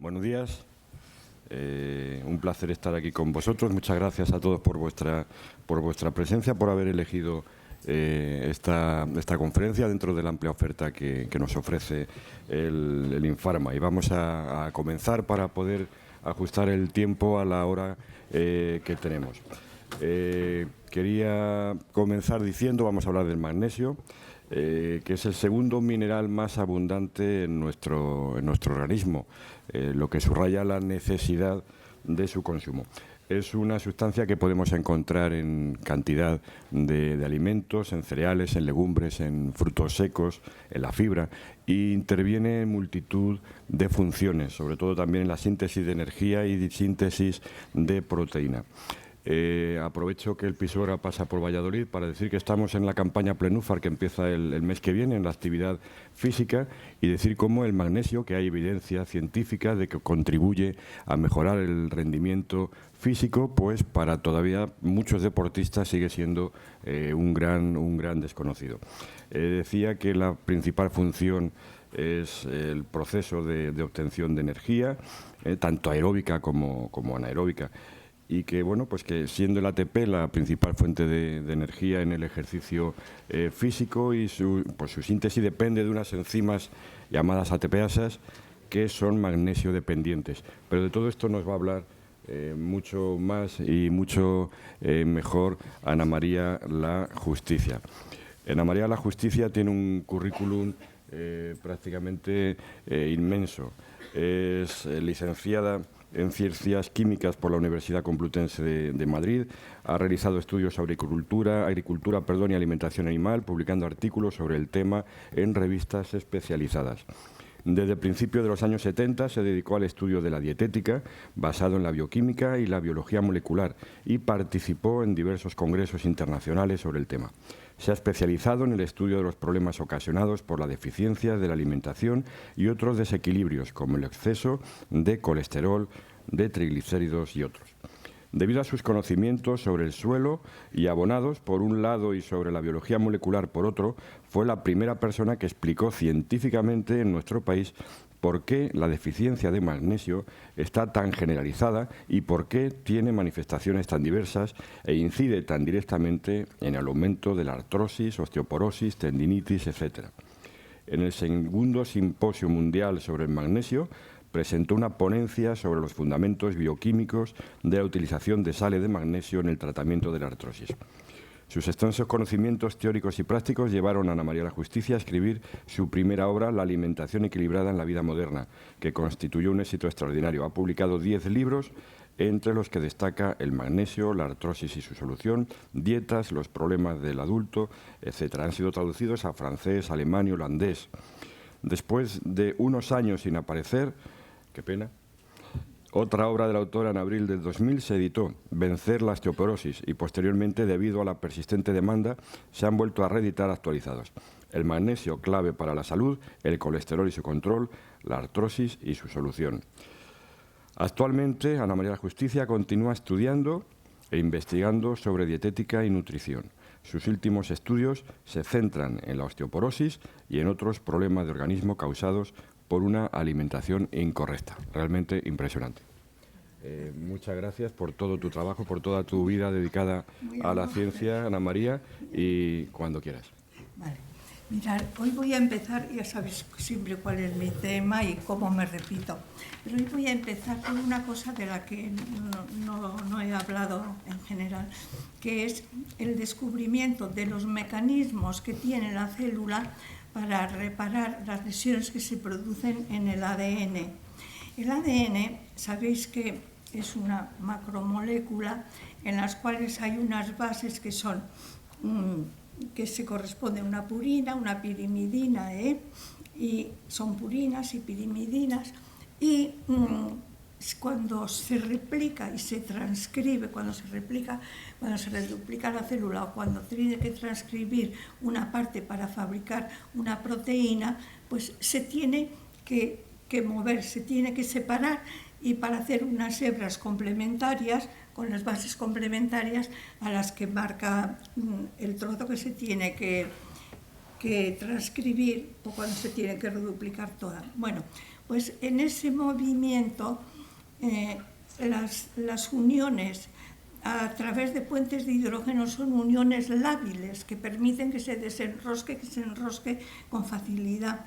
Buenos días. Un placer estar aquí con vosotros. Muchas gracias a todos por vuestra presencia, por haber elegido esta conferencia dentro de la amplia oferta que nos ofrece el Infarma. Y vamos a comenzar para poder ajustar el tiempo a la hora que tenemos. Quería comenzar diciendo, vamos a hablar del magnesio, que es el segundo mineral más abundante en nuestro organismo, lo que subraya la necesidad de su consumo. Es una sustancia que podemos encontrar en cantidad de alimentos, en cereales, en legumbres, en frutos secos, en la fibra, e interviene en multitud de funciones, sobre todo también en la síntesis de energía y síntesis de proteína. Aprovecho que el Pisuerga pasa por Valladolid para decir que estamos en la campaña Plenúfar, que empieza el mes que viene, en la actividad física, y decir cómo el magnesio, que hay evidencia científica de que contribuye a mejorar el rendimiento físico, pues para todavía muchos deportistas sigue siendo un gran desconocido. Decía que la principal función es el proceso de obtención de energía, tanto aeróbica como anaeróbica. Y que, bueno, pues que siendo el ATP la principal fuente de energía en el ejercicio físico, y su síntesis depende de unas enzimas llamadas ATPasas que son magnesio dependientes. Pero de todo esto nos va a hablar mucho más y mucho mejor Ana María La Justicia. Ana María La Justicia tiene un currículum prácticamente inmenso. Es licenciada en Ciencias Químicas por la Universidad Complutense de Madrid. Ha realizado estudios sobre agricultura y alimentación animal, publicando artículos sobre el tema en revistas especializadas. Desde el principio de los años 70 se dedicó al estudio de la dietética, basado en la bioquímica y la biología molecular, y participó en diversos congresos internacionales sobre el tema. Se ha especializado en el estudio de los problemas ocasionados por la deficiencia de la alimentación y otros desequilibrios, como el exceso de colesterol, de triglicéridos y otros. Debido a sus conocimientos sobre el suelo y abonados, por un lado, y sobre la biología molecular, por otro, fue la primera persona que explicó científicamente en nuestro país por qué la deficiencia de magnesio está tan generalizada y por qué tiene manifestaciones tan diversas e incide tan directamente en el aumento de la artrosis, osteoporosis, tendinitis, etc. En el segundo Simposio Mundial sobre el Magnesio presentó una ponencia sobre los fundamentos bioquímicos de la utilización de sales de magnesio en el tratamiento de la artrosis. Sus extensos conocimientos teóricos y prácticos llevaron a Ana María La Justicia a escribir su primera obra, La alimentación equilibrada en la vida moderna, que constituyó un éxito extraordinario. Ha publicado 10 libros, entre los que destaca el magnesio, la artrosis y su solución, dietas, los problemas del adulto, etc. Han sido traducidos a francés, alemán y holandés. Después de unos años sin aparecer, qué pena, otra obra de la autora en abril del 2000 se editó, Vencer la osteoporosis, y posteriormente, debido a la persistente demanda, se han vuelto a reeditar actualizados. El magnesio, clave para la salud, el colesterol y su control, la artrosis y su solución. Actualmente, Ana María La Justicia continúa estudiando e investigando sobre dietética y nutrición. Sus últimos estudios se centran en la osteoporosis y en otros problemas de organismo causados por una alimentación incorrecta. Realmente impresionante. Muchas gracias por todo tu trabajo, por toda tu vida dedicada a la ciencia, Ana María, y cuando quieras. Vale. Mirad, hoy voy a empezar, ya sabéis siempre cuál es mi tema y cómo me repito, pero hoy voy a empezar con una cosa de la que no he hablado en general, que es el descubrimiento de los mecanismos que tiene la célula para reparar las lesiones que se producen en el ADN. El ADN, sabéis que es una macromolécula en las cuales hay unas bases que son que se corresponden a una purina, una pirimidina, y son purinas y pirimidinas, y cuando se replica y se transcribe, cuando se reduplica la célula, o cuando tiene que transcribir una parte para fabricar una proteína, pues se tiene que mover, se tiene que separar, y para hacer unas hebras complementarias, con las bases complementarias a las que marca el trozo que se tiene que que transcribir o cuando se tiene que reduplicar toda. Bueno, pues en ese movimiento las uniones a través de puentes de hidrógeno son uniones lábiles que permiten que se desenrosque con facilidad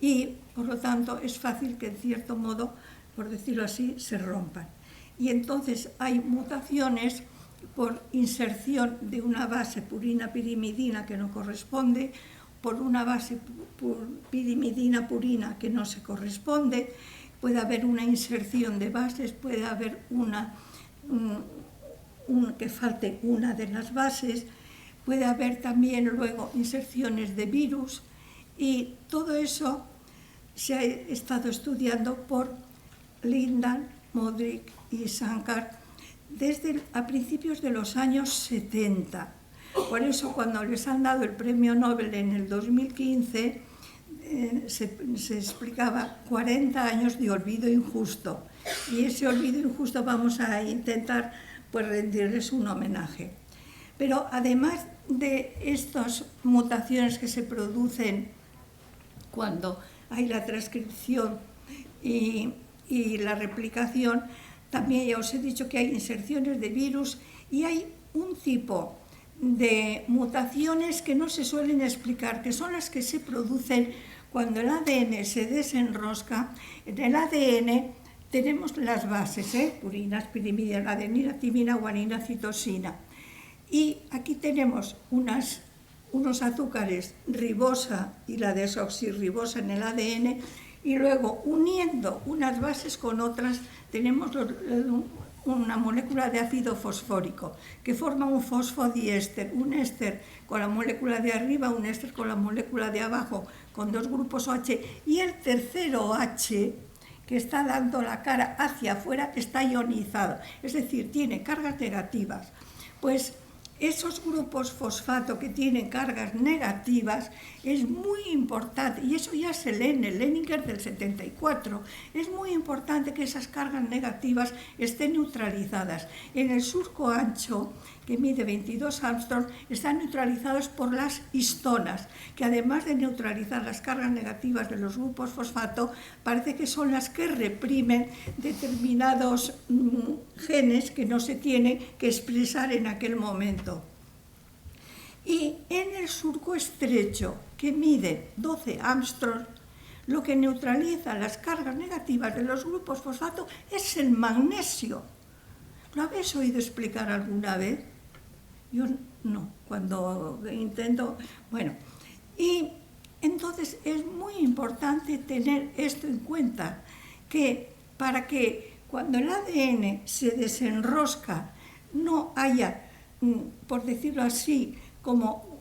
y por lo tanto es fácil que en cierto modo, por decirlo así, se rompan. Y entonces hay mutaciones por inserción de una base purina-pirimidina que no corresponde, por una base pirimidina-purina que no se corresponde, puede haber una inserción de bases, puede haber que falte una de las bases, puede haber también luego inserciones de virus y todo eso se ha estado estudiando por Lindan, Modric y Sankar desde a principios de los años 70. Por eso cuando les han dado el premio Nobel en el 2015 se explicaba 40 años de olvido injusto y ese olvido injusto vamos a intentar pues rendirles un homenaje. Pero además de estas mutaciones que se producen cuando hay la transcripción y la replicación, también ya os he dicho que hay inserciones de virus y hay un tipo de mutaciones que no se suelen explicar, que son las que se producen cuando el ADN se desenrosca. En el ADN tenemos las bases, purinas, pirimidinas, adenina, timina, guanina, citosina. Y aquí tenemos unos azúcares ribosa y la desoxirribosa en el ADN y luego uniendo unas bases con otras tenemos una molécula de ácido fosfórico que forma un fosfodiéster, un éster con la molécula de arriba, un éster con la molécula de abajo, con dos grupos OH, y el tercero OH, que está dando la cara hacia afuera, está ionizado, es decir, tiene cargas negativas. Pues esos grupos fosfato que tienen cargas negativas es muy importante, y eso ya se lee en el Leninger del 74, es muy importante que esas cargas negativas estén neutralizadas. En el surco ancho, que mide 22 Armstrong, están neutralizados por las histonas, que además de neutralizar las cargas negativas de los grupos fosfato, parece que son las que reprimen determinados genes que no se tienen que expresar en aquel momento. Y en el surco estrecho, que mide 12 Armstrong, lo que neutraliza las cargas negativas de los grupos fosfato es el magnesio. ¿Lo habéis oído explicar alguna vez? Yo no, cuando intento... Bueno, y entonces es muy importante tener esto en cuenta, que para que cuando el ADN se desenrosca no haya, por decirlo así, como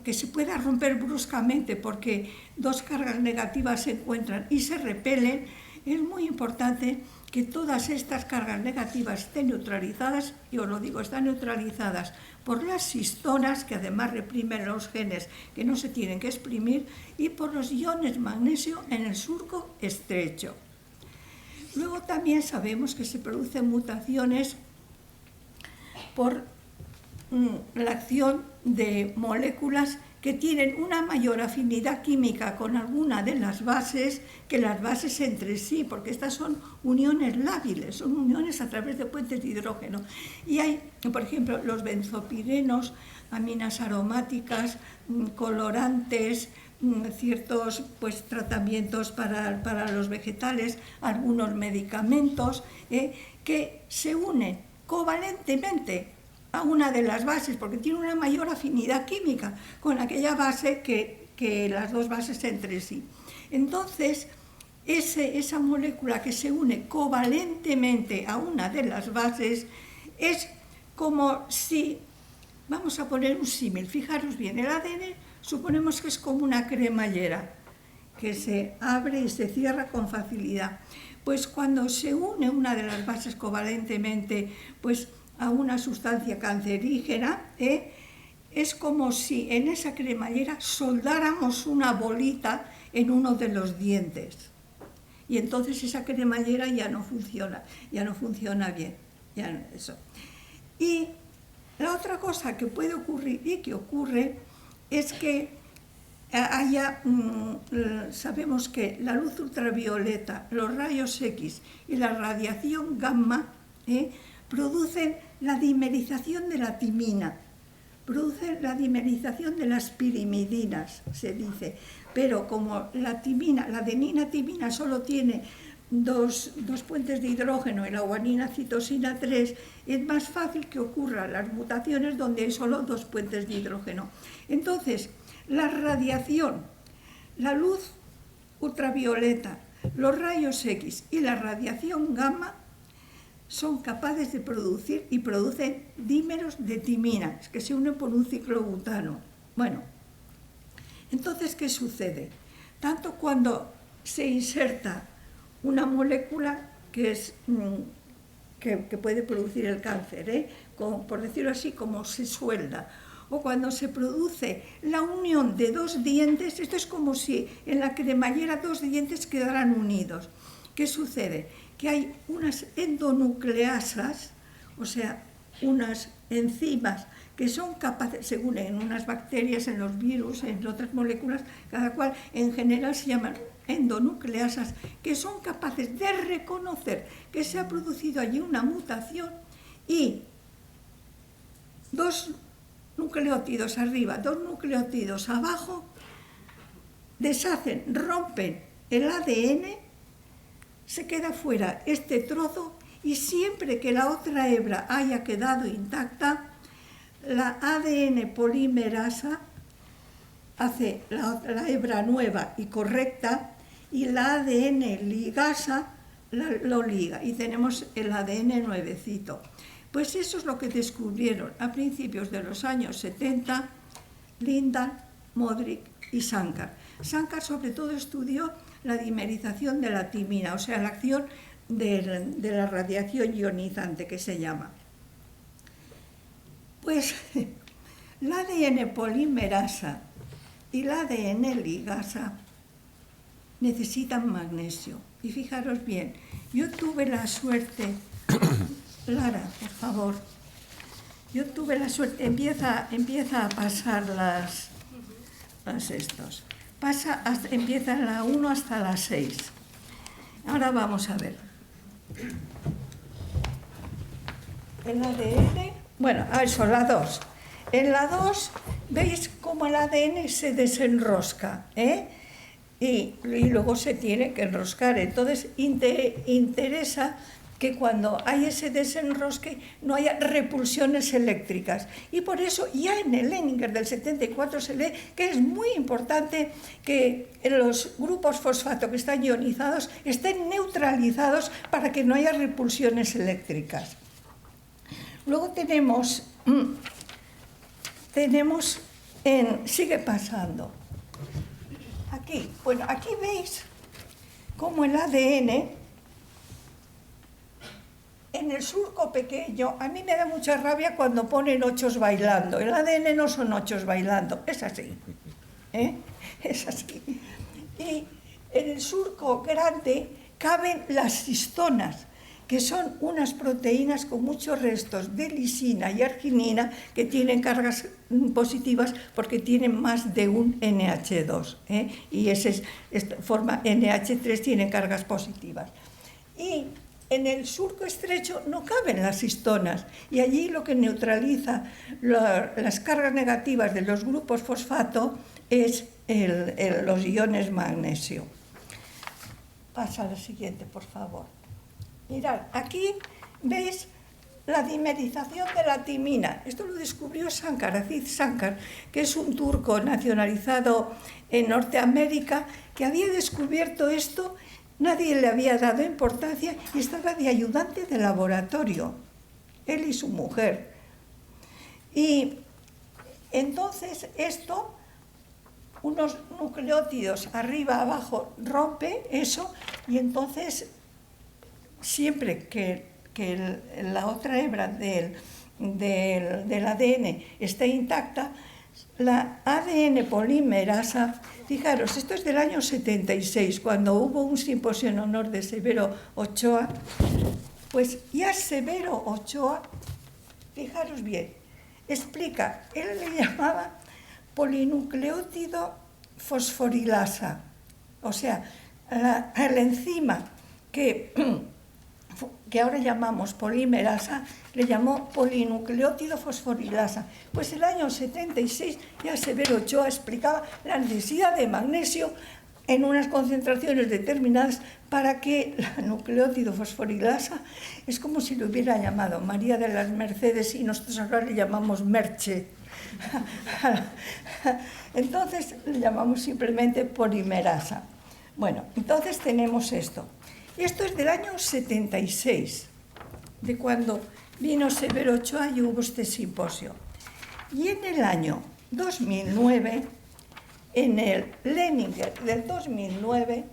que se pueda romper bruscamente porque dos cargas negativas se encuentran y se repelen, es muy importante que todas estas cargas negativas estén neutralizadas, y os lo digo, están neutralizadas por las histonas, que además reprimen los genes que no se tienen que exprimir, y por los iones magnesio en el surco estrecho. Luego también sabemos que se producen mutaciones por la acción de moléculas que tienen una mayor afinidad química con alguna de las bases que las bases entre sí, porque estas son uniones lábiles, son uniones a través de puentes de hidrógeno. Y hay, por ejemplo, los benzopirenos, aminas aromáticas, colorantes, ciertos tratamientos para los vegetales, algunos medicamentos que se unen covalentemente a una de las bases, porque tiene una mayor afinidad química con aquella base que las dos bases entre sí. Entonces, esa molécula que se une covalentemente a una de las bases es como si, vamos a poner un símil, fijaros bien, el ADN suponemos que es como una cremallera que se abre y se cierra con facilidad. Pues cuando se une una de las bases covalentemente, pues a una sustancia cancerígena, es como si en esa cremallera soldáramos una bolita en uno de los dientes. Y entonces esa cremallera ya no funciona bien. Eso. Y la otra cosa que puede ocurrir y que ocurre es que sabemos que la luz ultravioleta, los rayos X y la radiación gamma producen la dimerización de la timina, producen la dimerización de las pirimidinas, se dice. Pero como la adenina-timina solo tiene dos puentes de hidrógeno y la guanina-citosina 3, es más fácil que ocurran las mutaciones donde hay solo 2 puentes de hidrógeno. Entonces, la radiación, la luz ultravioleta, los rayos X y la radiación gamma son capaces de producir y producen dímeros de timina, que se unen por un ciclobutano. Bueno, entonces, ¿qué sucede? Tanto cuando se inserta una molécula que puede producir el cáncer, por decirlo así, como se suelda, o cuando se produce la unión de 2 dientes, esto es como si en la cremallera 2 dientes quedaran unidos. ¿Qué sucede? Que hay unas endonucleasas, o sea, unas enzimas que son capaces, según en unas bacterias, en los virus, en otras moléculas, cada cual en general se llaman endonucleasas, que son capaces de reconocer que se ha producido allí una mutación y 2 nucleótidos arriba, 2 nucleótidos abajo, deshacen, rompen el ADN, se queda fuera este trozo y siempre que la otra hebra haya quedado intacta, la ADN polimerasa hace la hebra nueva y correcta y la ADN ligasa lo liga y tenemos el ADN nuevecito. Pues eso es lo que descubrieron a principios de los años 70 Lindan, Modric y Sankar. Sankar sobre todo estudió la dimerización de la timina, o sea, la acción de la radiación ionizante que se llama. Pues la ADN polimerasa y la ADN ligasa necesitan magnesio. Y fijaros bien, yo tuve la suerte, Lara, por favor, yo tuve la suerte, empieza a pasar las estos, empieza la 1 hasta la 6. Ahora vamos a ver. El ADN, bueno, eso, la 2. En la 2, ¿veis cómo el ADN se desenrosca? Y luego se tiene que enroscar. Entonces, interesa que cuando hay ese desenrosque no haya repulsiones eléctricas. Y por eso ya en el Leninger del 74 se lee que es muy importante que los grupos fosfato que están ionizados estén neutralizados para que no haya repulsiones eléctricas. Luego sigue pasando. Aquí, bueno, aquí veis cómo el ADN en el surco pequeño, a mí me da mucha rabia cuando ponen 8 bailando. El ADN no son 8 bailando, es así. Es así. Y en el surco grande caben las histonas, que son unas proteínas con muchos restos de lisina y arginina que tienen cargas positivas porque tienen más de un NH2. Y esta forma NH3 tiene cargas positivas. Y en el surco estrecho no caben las histonas y allí lo que neutraliza las cargas negativas de los grupos fosfato es los iones magnesio. Pasa a la siguiente, por favor. Mirad, aquí veis la dimerización de la timina. Esto lo descubrió Sankar, Aziz Sankar, que es un turco nacionalizado en Norteamérica, que había descubierto esto, nadie le había dado importancia y estaba de ayudante de laboratorio, él y su mujer. Y entonces esto, unos nucleótidos arriba, abajo, rompe eso y entonces siempre que la otra hebra del ADN está intacta, la ADN polimerasa, fijaros, esto es del año 76, cuando hubo un simposio en honor de Severo Ochoa, pues ya Severo Ochoa, fijaros bien, explica, él le llamaba polinucleótido fosforilasa, o sea, la enzima que ahora llamamos polimerasa, le llamó polinucleótido fosforilasa. Pues el año 76 ya Severo Ochoa explicaba la necesidad de magnesio en unas concentraciones determinadas para que la nucleótido fosforilasa, es como si lo hubiera llamado María de las Mercedes y nosotros ahora le llamamos Merche. Entonces le llamamos simplemente polimerasa. Bueno, entonces tenemos esto. Esto es del año 76, de cuando vino Severo Ochoa y hubo este simposio. Y en el año 2009, en el Leninger del 2009,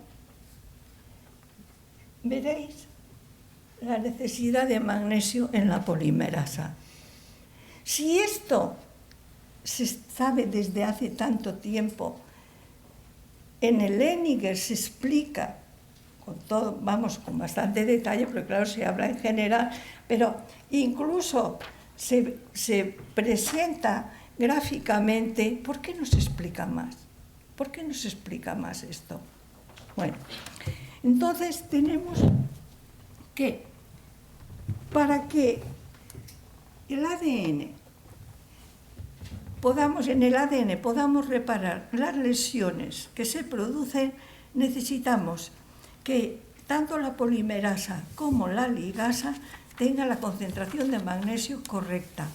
veréis la necesidad de magnesio en la polimerasa. Si esto se sabe desde hace tanto tiempo, en el Leninger se explica con todo, vamos, con bastante detalle, porque claro, se habla en general, pero incluso se presenta gráficamente. ¿Por qué no se explica más? ¿Por qué no se explica más esto? Bueno, entonces tenemos que, para que el ADN en el ADN podamos reparar las lesiones que se producen, necesitamos que tanto la polimerasa como la ligasa tengan la concentración de magnesio correcta.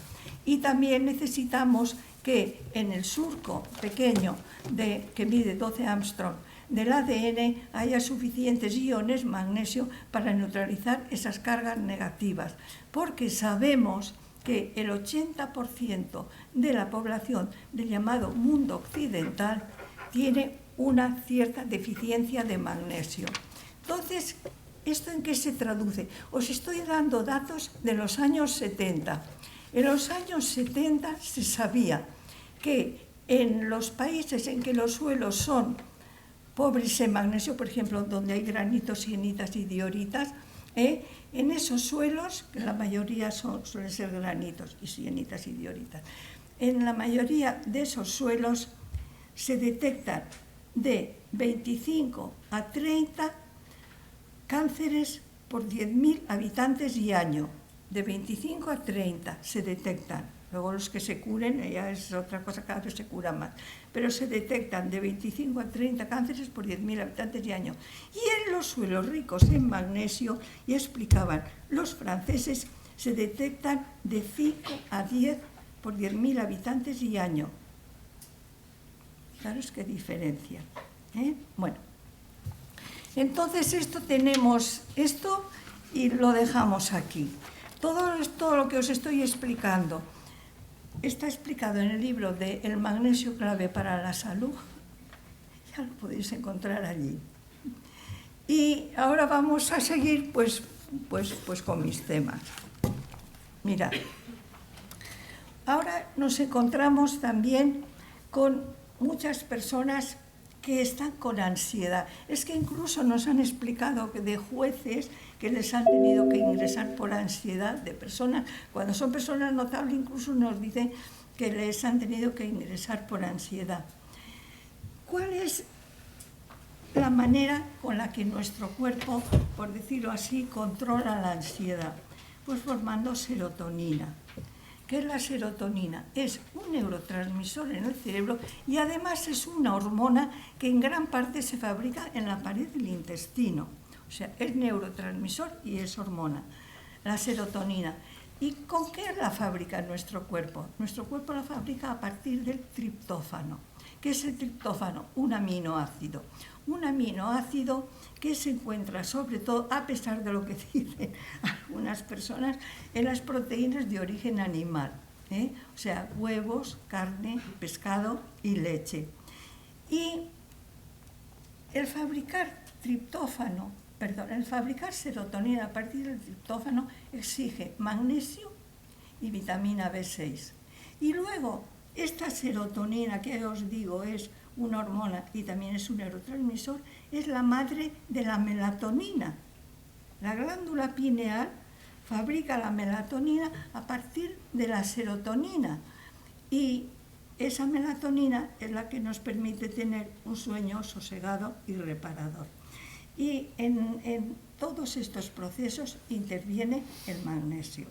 Y también necesitamos que en el surco pequeño que mide 12 Armstrong del ADN haya suficientes iones magnesio para neutralizar esas cargas negativas, porque sabemos que el 80% de la población del llamado mundo occidental tiene una cierta deficiencia de magnesio. Entonces, ¿esto en qué se traduce? Os estoy dando datos de los años 70. En los años 70 se sabía que en los países en que los suelos son pobres en magnesio, por ejemplo, donde hay granitos, sienitas y dioritas, en esos suelos, que la mayoría suelen ser granitos y sienitas y dioritas, en la mayoría de esos suelos se detectan de 25 a 30 cánceres por 10.000 habitantes y año. De 25 a 30 se detectan. Luego los que se curen, ya es otra cosa, cada vez se cura más. Pero se detectan de 25 a 30 cánceres por 10.000 habitantes y año. Y en los suelos ricos en magnesio, ya explicaban los franceses, se detectan de 5 a 10 por 10.000 habitantes y año. Fijaros qué diferencia. Bueno, entonces tenemos esto y lo dejamos aquí. Todo lo que os estoy explicando está explicado en el libro de El magnesio clave para la salud. Ya lo podéis encontrar allí. Y ahora vamos a seguir pues con mis temas. Mirad, ahora nos encontramos también con muchas personas que están con ansiedad. Es que incluso nos han explicado que de jueces que les han tenido que ingresar por ansiedad, de personas, cuando son personas notables, incluso nos dicen que les han tenido que ingresar por ansiedad. ¿Cuál es la manera con la que nuestro cuerpo, por decirlo así, controla la ansiedad? Pues formando serotonina. ¿Qué es la serotonina? Es un neurotransmisor en el cerebro y además es una hormona que en gran parte se fabrica en la pared del intestino. O sea, es neurotransmisor y es hormona, la serotonina. ¿Y con qué la fabrica nuestro cuerpo? Nuestro cuerpo la fabrica a partir del triptófano. ¿Qué es el triptófano? Un aminoácido. Un aminoácido que se encuentra sobre todo, a pesar de lo que dicen algunas personas, en las proteínas de origen animal. O sea, huevos, carne, pescado y leche. Y el fabricar serotonina a partir del triptófano exige magnesio y vitamina B6. Y luego, esta serotonina que os digo es una hormona y también es un neurotransmisor, es la madre de la melatonina. La glándula pineal fabrica la melatonina a partir de la serotonina y esa melatonina es la que nos permite tener un sueño sosegado y reparador. Y en todos estos procesos interviene el magnesio.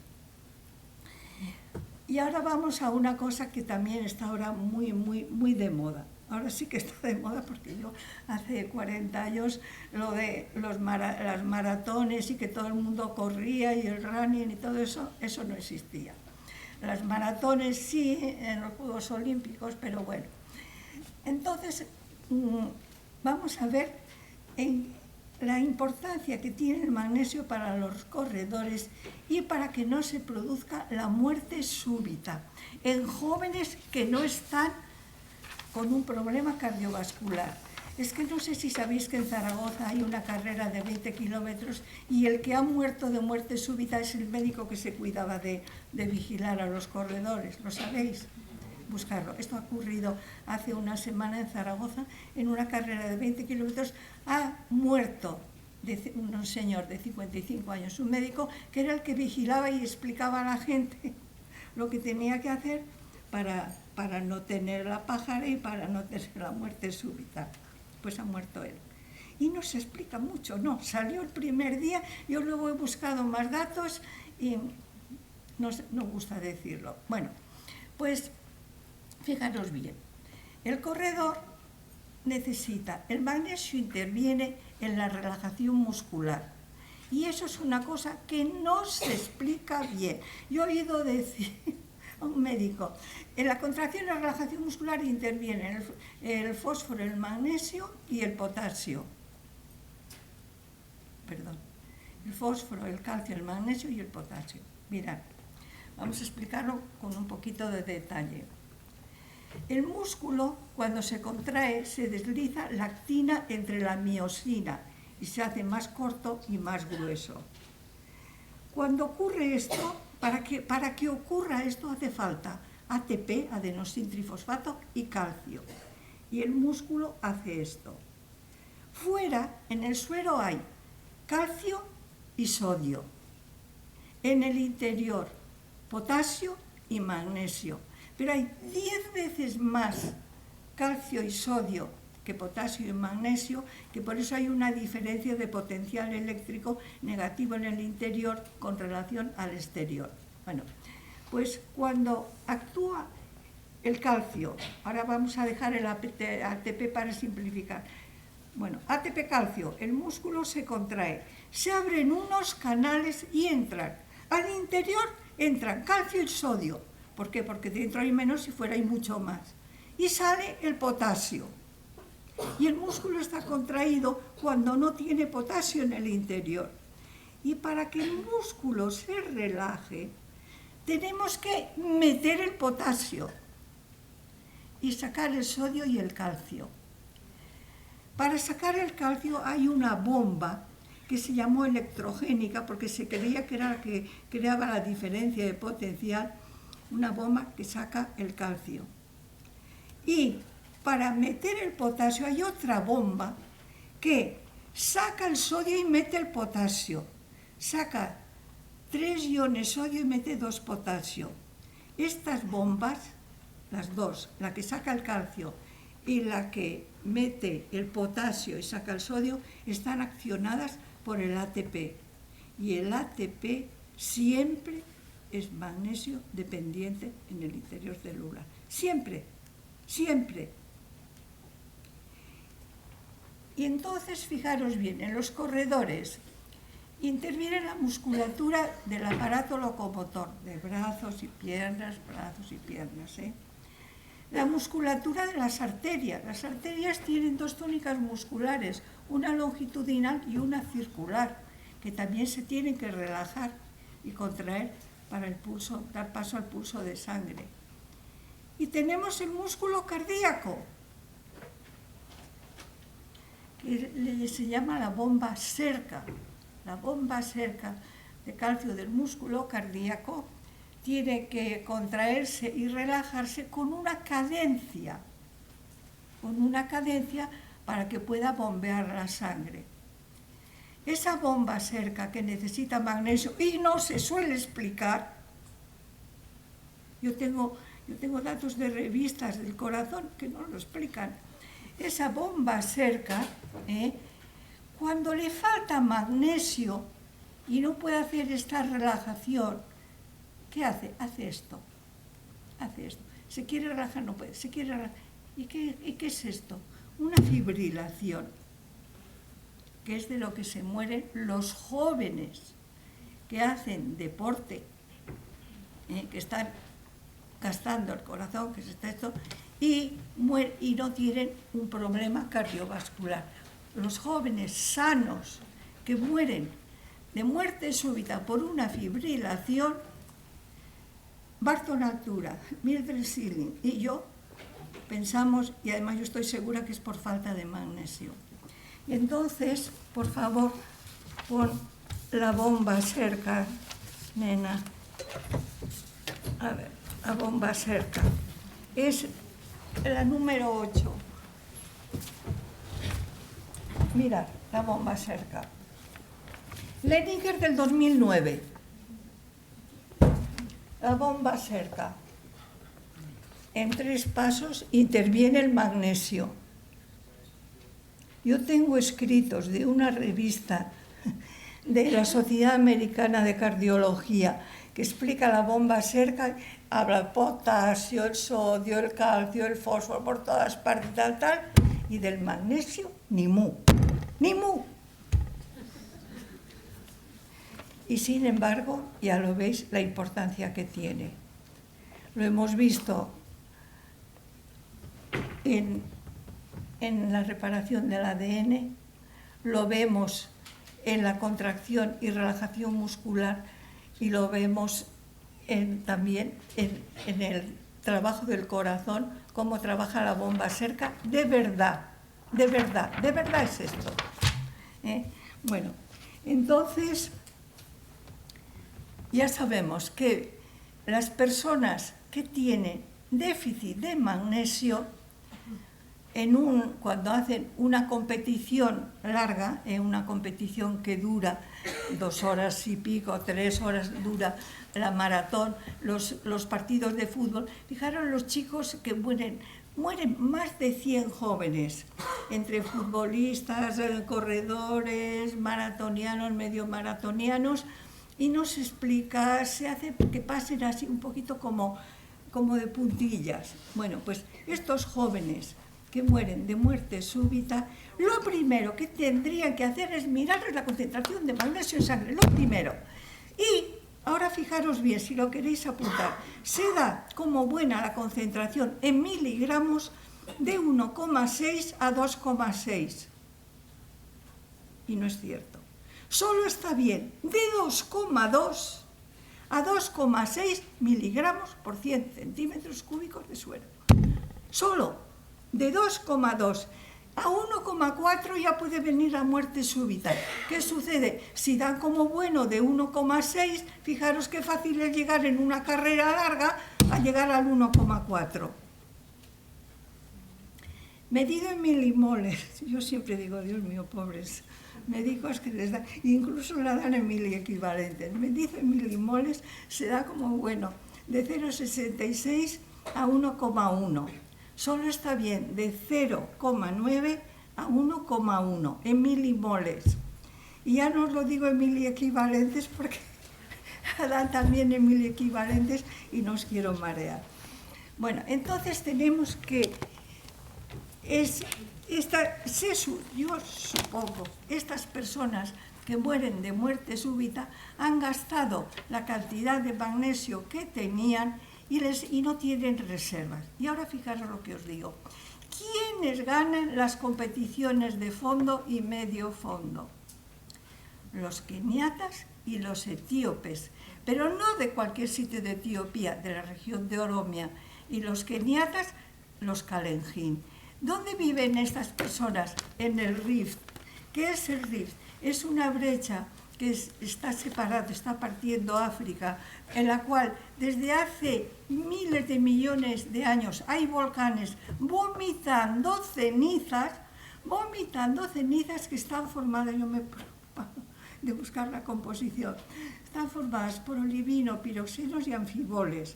Y ahora vamos a una cosa que también está ahora muy de moda. Ahora sí que está de moda porque yo hace 40 años lo de las maratones y que todo el mundo corría y el running y todo eso, eso no existía. Las maratones sí en los Juegos Olímpicos, pero bueno. Entonces, vamos a ver la importancia que tiene el magnesio para los corredores y para que no se produzca la muerte súbita en jóvenes que no están con un problema cardiovascular. Es que no sé si sabéis que en Zaragoza hay una carrera de 20 kilómetros y el que ha muerto de muerte súbita es el médico que se cuidaba de vigilar a los corredores. ¿Lo sabéis? Buscarlo. Esto ha ocurrido hace una semana en Zaragoza, en una carrera de 20 kilómetros. Ha muerto un señor de 55 años, un médico que era el que vigilaba y explicaba a la gente lo que tenía que hacer para no tener la pájara y para no tener la muerte súbita. Pues ha muerto él. Y no se explica mucho, no. Salió el primer día, yo luego he buscado más datos y no gusta decirlo. Bueno, pues fijaros bien, el corredor necesita, el magnesio interviene en la relajación muscular. Y eso es una cosa que no se explica bien. Yo he oído decir a un médico, en la contracción y la relajación muscular intervienen el fósforo, el magnesio y el potasio. Perdón. El fósforo, el calcio, el magnesio y el potasio. Mirad, vamos a explicarlo con un poquito de detalle. El músculo, cuando se contrae, se desliza la actina entre la miosina y se hace más corto y más grueso. Cuando ocurre esto, para que ocurra esto hace falta ATP, adenosintrifosfato, y calcio. Y el músculo hace esto. Fuera, en el suero hay calcio y sodio. En el interior, potasio y magnesio. Pero hay 10 veces más calcio y sodio que potasio y magnesio, que por eso hay una diferencia de potencial eléctrico negativo en el interior con relación al exterior. Bueno, pues cuando actúa el calcio, ahora vamos a dejar el ATP para simplificar. Bueno, ATP-calcio, el músculo se contrae, se abren unos canales y entran. Al interior entran calcio y sodio. ¿Por qué? Porque dentro hay menos y fuera hay mucho más. Y sale el potasio. Y el músculo está contraído cuando no tiene potasio en el interior. Y para que el músculo se relaje, tenemos que meter el potasio y sacar el sodio y el calcio. Para sacar el calcio hay una bomba que se llamó electrogénica porque se creía que era la que creaba la diferencia de potencial, una bomba que saca el calcio. Y para meter el potasio hay otra bomba que saca el sodio y mete el potasio. Saca 3 iones sodio y mete 2 potasio. Estas bombas, las dos, la que saca el calcio y la que mete el potasio y saca el sodio, están accionadas por el ATP. Y el ATP siempre es magnesio dependiente en el interior celular. Siempre, siempre. Y entonces, fijaros bien, en los corredores interviene la musculatura del aparato locomotor, de brazos y piernas, La musculatura de las arterias. Las arterias tienen 2 túnicas musculares, una longitudinal y una circular, que también se tienen que relajar y contraer para el pulso, dar paso al pulso de sangre. Y tenemos el músculo cardíaco, que se llama la bomba cerca. La bomba cerca de calcio del músculo cardíaco tiene que contraerse y relajarse con una cadencia para que pueda bombear la sangre. Esa bomba cerca que necesita magnesio y no se suele explicar. Yo yo tengo datos de revistas del corazón que nos lo explican. Esa bomba cerca, cuando le falta magnesio y no puede hacer esta relajación, ¿qué hace? Hace esto. Se quiere relajar, no puede, se quiere relajar. ¿Y qué es esto? Una fibrilación, que es de lo que se mueren los jóvenes que hacen deporte, que están gastando el corazón, que se está esto, y no tienen un problema cardiovascular. Los jóvenes sanos que mueren de muerte súbita por una fibrilación, Barton Altura, Mildred Schilling y yo pensamos, y además yo estoy segura que es por falta de magnesio. Y entonces, por favor, pon la bomba cerca, nena. A ver, la bomba cerca. Es la número 8. Mirad, la bomba cerca. Leninger del 2009. La bomba cerca. En 3 pasos interviene el magnesio. Yo tengo escritos de una revista de la Sociedad Americana de Cardiología que explica la bomba cerca, habla el potasio, el sodio, el calcio, el fósforo, por todas partes, tal, y del magnesio, ni mu. Y sin embargo, ya lo veis la importancia que tiene. Lo hemos visto en la reparación del ADN, lo vemos en la contracción y relajación muscular y lo vemos también en el trabajo del corazón, cómo trabaja la bomba cerca, de verdad es esto. Bueno, entonces ya sabemos que las personas que tienen déficit de magnesio, cuando hacen una competición larga, una competición que dura 2 horas y pico, 3 horas dura la maratón, los partidos de fútbol, fijaros los chicos que mueren más de 100 jóvenes, entre futbolistas, corredores, maratonianos, medio maratonianos, y nos explica, se hace que pasen así un poquito como de puntillas. Bueno, pues estos jóvenes que mueren de muerte súbita, lo primero que tendrían que hacer es mirarles la concentración de magnesio en sangre, lo primero. Y ahora fijaros bien, si lo queréis apuntar, se da como buena la concentración en miligramos de 1,6 a 2,6. Y no es cierto. Solo está bien de 2,2 a 2,6 miligramos por 100 centímetros cúbicos de suero. Solo de 2,2 a 1,4 ya puede venir la muerte súbita. ¿Qué sucede? Si dan como bueno de 1,6, fijaros qué fácil es llegar en una carrera larga a llegar al 1,4. Medido en milimoles. Yo siempre digo, Dios mío, pobres médicos que les dan, incluso la dan en miliequivalentes. Medido en milimoles se da como bueno de 0,66 a 1,1. Solo está bien de 0,9 a 1,1 en milimoles. Y ya no os lo digo en miliequivalentes porque dan también en miliequivalentes y no os quiero marear. Bueno, entonces tenemos que yo supongo, estas personas que mueren de muerte súbita han gastado la cantidad de magnesio que tenían y no tienen reservas. Y ahora fijaros lo que os digo. ¿Quiénes ganan las competiciones de fondo y medio fondo? Los keniatas y los etíopes, pero no de cualquier sitio de Etiopía, de la región de Oromia. Y los keniatas, los kalenjin. ¿Dónde viven estas personas? En el Rift. ¿Qué es el Rift? Es una brecha que está separada, está partiendo África, en la cual desde hace miles de millones de años hay volcanes vomitando cenizas que están formadas, yo me preocupo de buscar la composición, están formadas por olivino, piroxinos y anfiboles.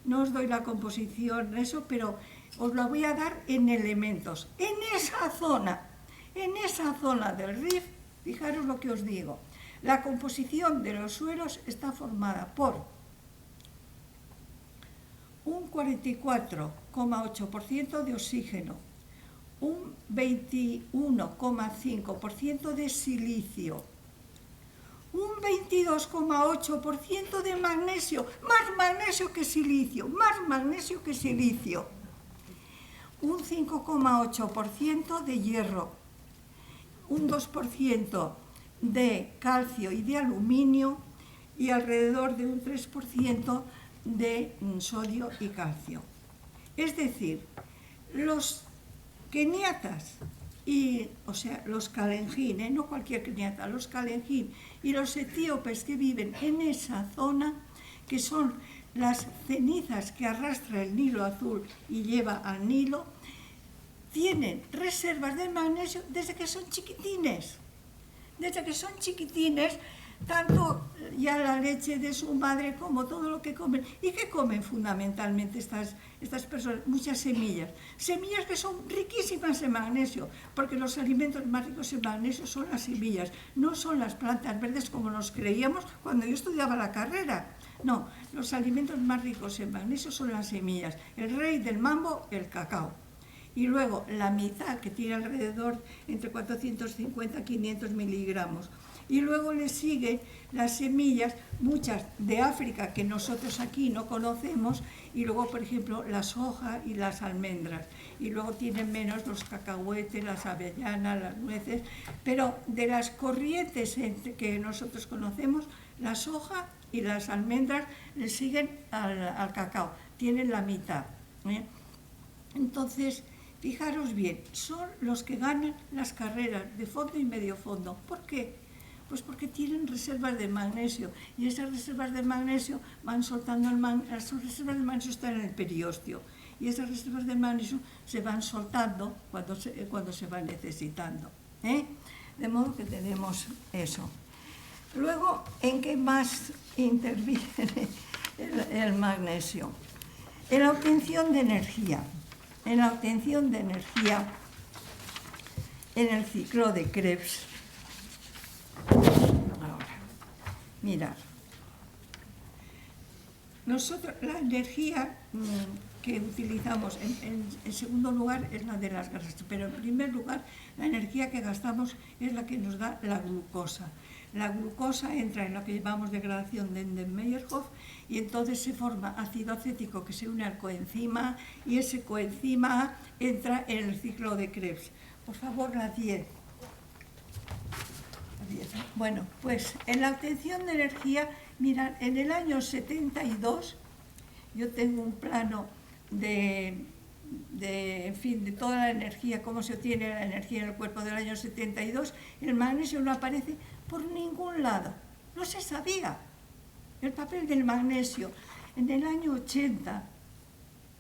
no os doy la composición, eso, pero os la voy a dar en elementos. En esa zona del Rif, fijaros lo que os digo. La composición de los suelos está formada por un 44,8% de oxígeno, un 21,5% de silicio, un 22,8% de magnesio, más magnesio que silicio, un 5,8% de hierro, un 2% de calcio y de aluminio y alrededor de un 3% de sodio y calcio. Es decir, los keniatas los kalenjin, no cualquier keniata, los kalenjin y los etíopes que viven en esa zona, que son las cenizas que arrastra el Nilo Azul y lleva al Nilo, tienen reservas de magnesio desde que son chiquitines. Tanto ya la leche de su madre como todo lo que comen. ¿Y qué comen fundamentalmente estas personas? Muchas semillas. Semillas que son riquísimas en magnesio, porque los alimentos más ricos en magnesio son las semillas, no son las plantas verdes como nos creíamos cuando yo estudiaba la carrera. No, los alimentos más ricos en magnesio son las semillas. El rey del mambo, el cacao. Y luego la mitad, que tiene alrededor entre 450 y 500 miligramos. Y luego le siguen las semillas, muchas de África que nosotros aquí no conocemos, y luego, por ejemplo, la soja y las almendras. Y luego tienen menos los cacahuetes, las avellanas, las nueces, pero de las corrientes que nosotros conocemos, la soja y las almendras le siguen al cacao, tienen la mitad. Entonces, fijaros bien, son los que ganan las carreras de fondo y medio fondo. ¿Por qué? Pues porque tienen reservas de magnesio, y esas reservas de magnesio van soltando las reservas de magnesio están en el periósteo, y esas reservas de magnesio se van soltando cuando se van necesitando. De modo que tenemos eso. Luego, ¿en qué más interviene el magnesio? En la obtención de energía. En el ciclo de Krebs. Ahora, mirad. Nosotros, la energía que utilizamos, en segundo lugar, es la de las grasas, pero en primer lugar, la energía que gastamos es la que nos da la glucosa. La glucosa entra en lo que llamamos degradación de Enden-Meyerhof, y entonces se forma ácido acético que se une al coenzima, y ese coenzima entra en el ciclo de Krebs. Por favor, la 10. Bueno, pues en la obtención de energía, mirad, en el año 72, yo tengo un plano de toda la energía, cómo se obtiene la energía en el cuerpo del año 72, el magnesio no aparece por ningún lado, no se sabía el papel del magnesio. En el año 80,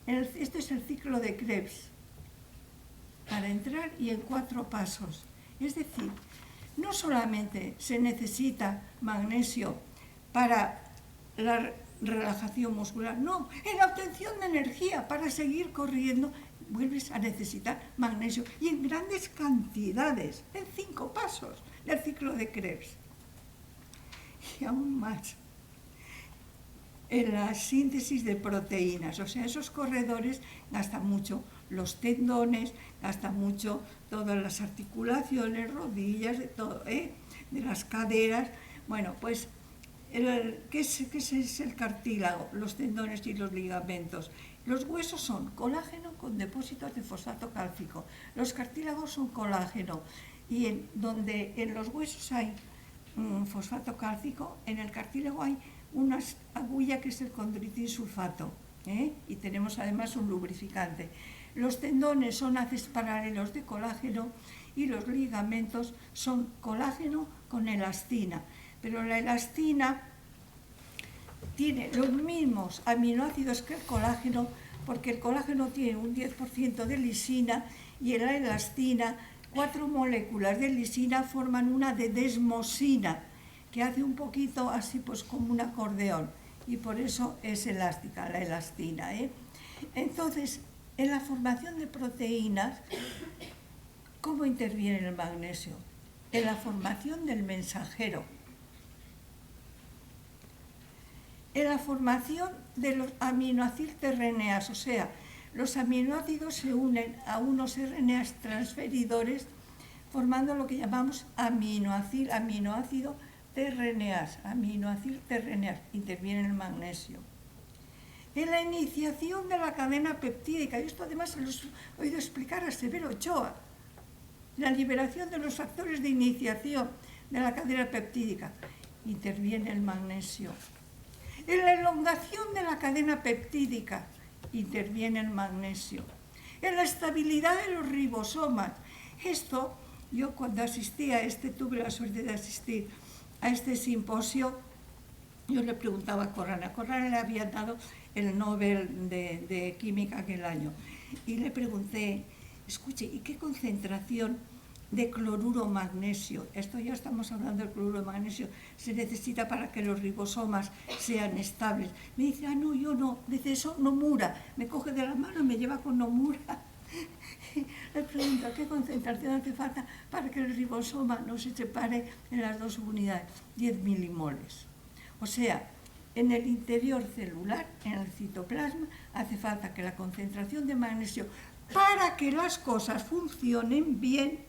este es el ciclo de Krebs, para entrar y en 4 pasos, es decir, no solamente se necesita magnesio para la relajación muscular, no, en la obtención de energía para seguir corriendo vuelves a necesitar magnesio, y en grandes cantidades, en 5 pasos del ciclo de Krebs. Y aún más, en la síntesis de proteínas, o sea, esos corredores gastan mucho los tendones, gastan mucho todas las articulaciones, rodillas, de todo, de las caderas. Bueno, pues, ¿qué es el cartílago? Los tendones y los ligamentos. Los huesos son colágeno con depósitos de fosfato cálcico. Los cartílagos son colágeno. Y donde en los huesos hay fosfato cálcico, en el cartílago hay una agulla que es el condroitin sulfato, y tenemos además un lubrificante. Los tendones son haces paralelos de colágeno y los ligamentos son colágeno con elastina. Pero la elastina tiene los mismos aminoácidos que el colágeno, porque el colágeno tiene un 10% de lisina y en la elastina 4 moléculas de lisina forman una de desmosina, que hace un poquito así pues como un acordeón. y por eso es elástica, la elastina. Entonces, en la formación de proteínas, ¿cómo interviene el magnesio? En la formación del mensajero, en la formación de los aminoácidos-RNAs, o sea, los aminoácidos se unen a unos RNAs transferidores formando lo que llamamos aminoácido tRNAs, interviene el magnesio. En la iniciación de la cadena peptídica, y esto además se lo he oído explicar a Severo Ochoa, la liberación de los factores de iniciación de la cadena peptídica, interviene el magnesio. En la elongación de la cadena peptídica, interviene el magnesio. En la estabilidad de los ribosomas, esto, yo cuando asistí a tuve la suerte de asistir a este simposio, yo le preguntaba a Corrana le había dado el Nobel de Química aquel año, y le pregunté, escuche, ¿y qué concentración de cloruro magnesio, esto ya estamos hablando del cloruro de magnesio, se necesita para que los ribosomas sean estables? Me dice, no, yo no, dice, eso Nomura, me coge de la mano y me lleva con Nomura. Le pregunto, ¿qué concentración hace falta para que el ribosoma no se separe en las dos unidades? 10 milimoles. O sea, en el interior celular, en el citoplasma, hace falta que la concentración de magnesio, para que las cosas funcionen bien,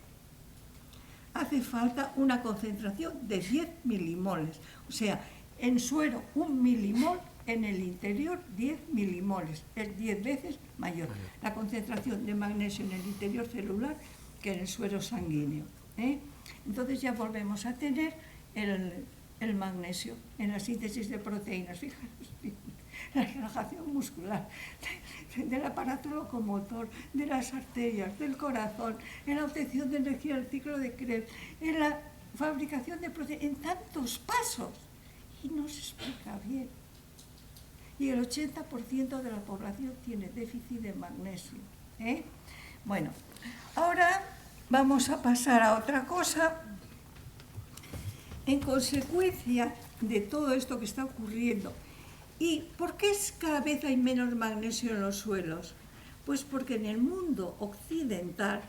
hace falta una concentración de 10 milimoles. O sea, en suero 1 milimol, en el interior 10 milimoles, es 10 veces mayor la concentración de magnesio en el interior celular que en el suero sanguíneo. Entonces ya volvemos a tener el magnesio en la síntesis de proteínas. Fijaros, la relajación muscular, del aparato locomotor, de las arterias, del corazón, en la obtención de energía del ciclo de Krebs, en la fabricación de proteínas, en tantos pasos. Y no se explica bien. Y el 80% de la población tiene déficit de magnesio. Bueno, ahora vamos a pasar a otra cosa. En consecuencia de todo esto que está ocurriendo, ¿y por qué cada vez hay menos magnesio en los suelos? Pues porque en el mundo occidental,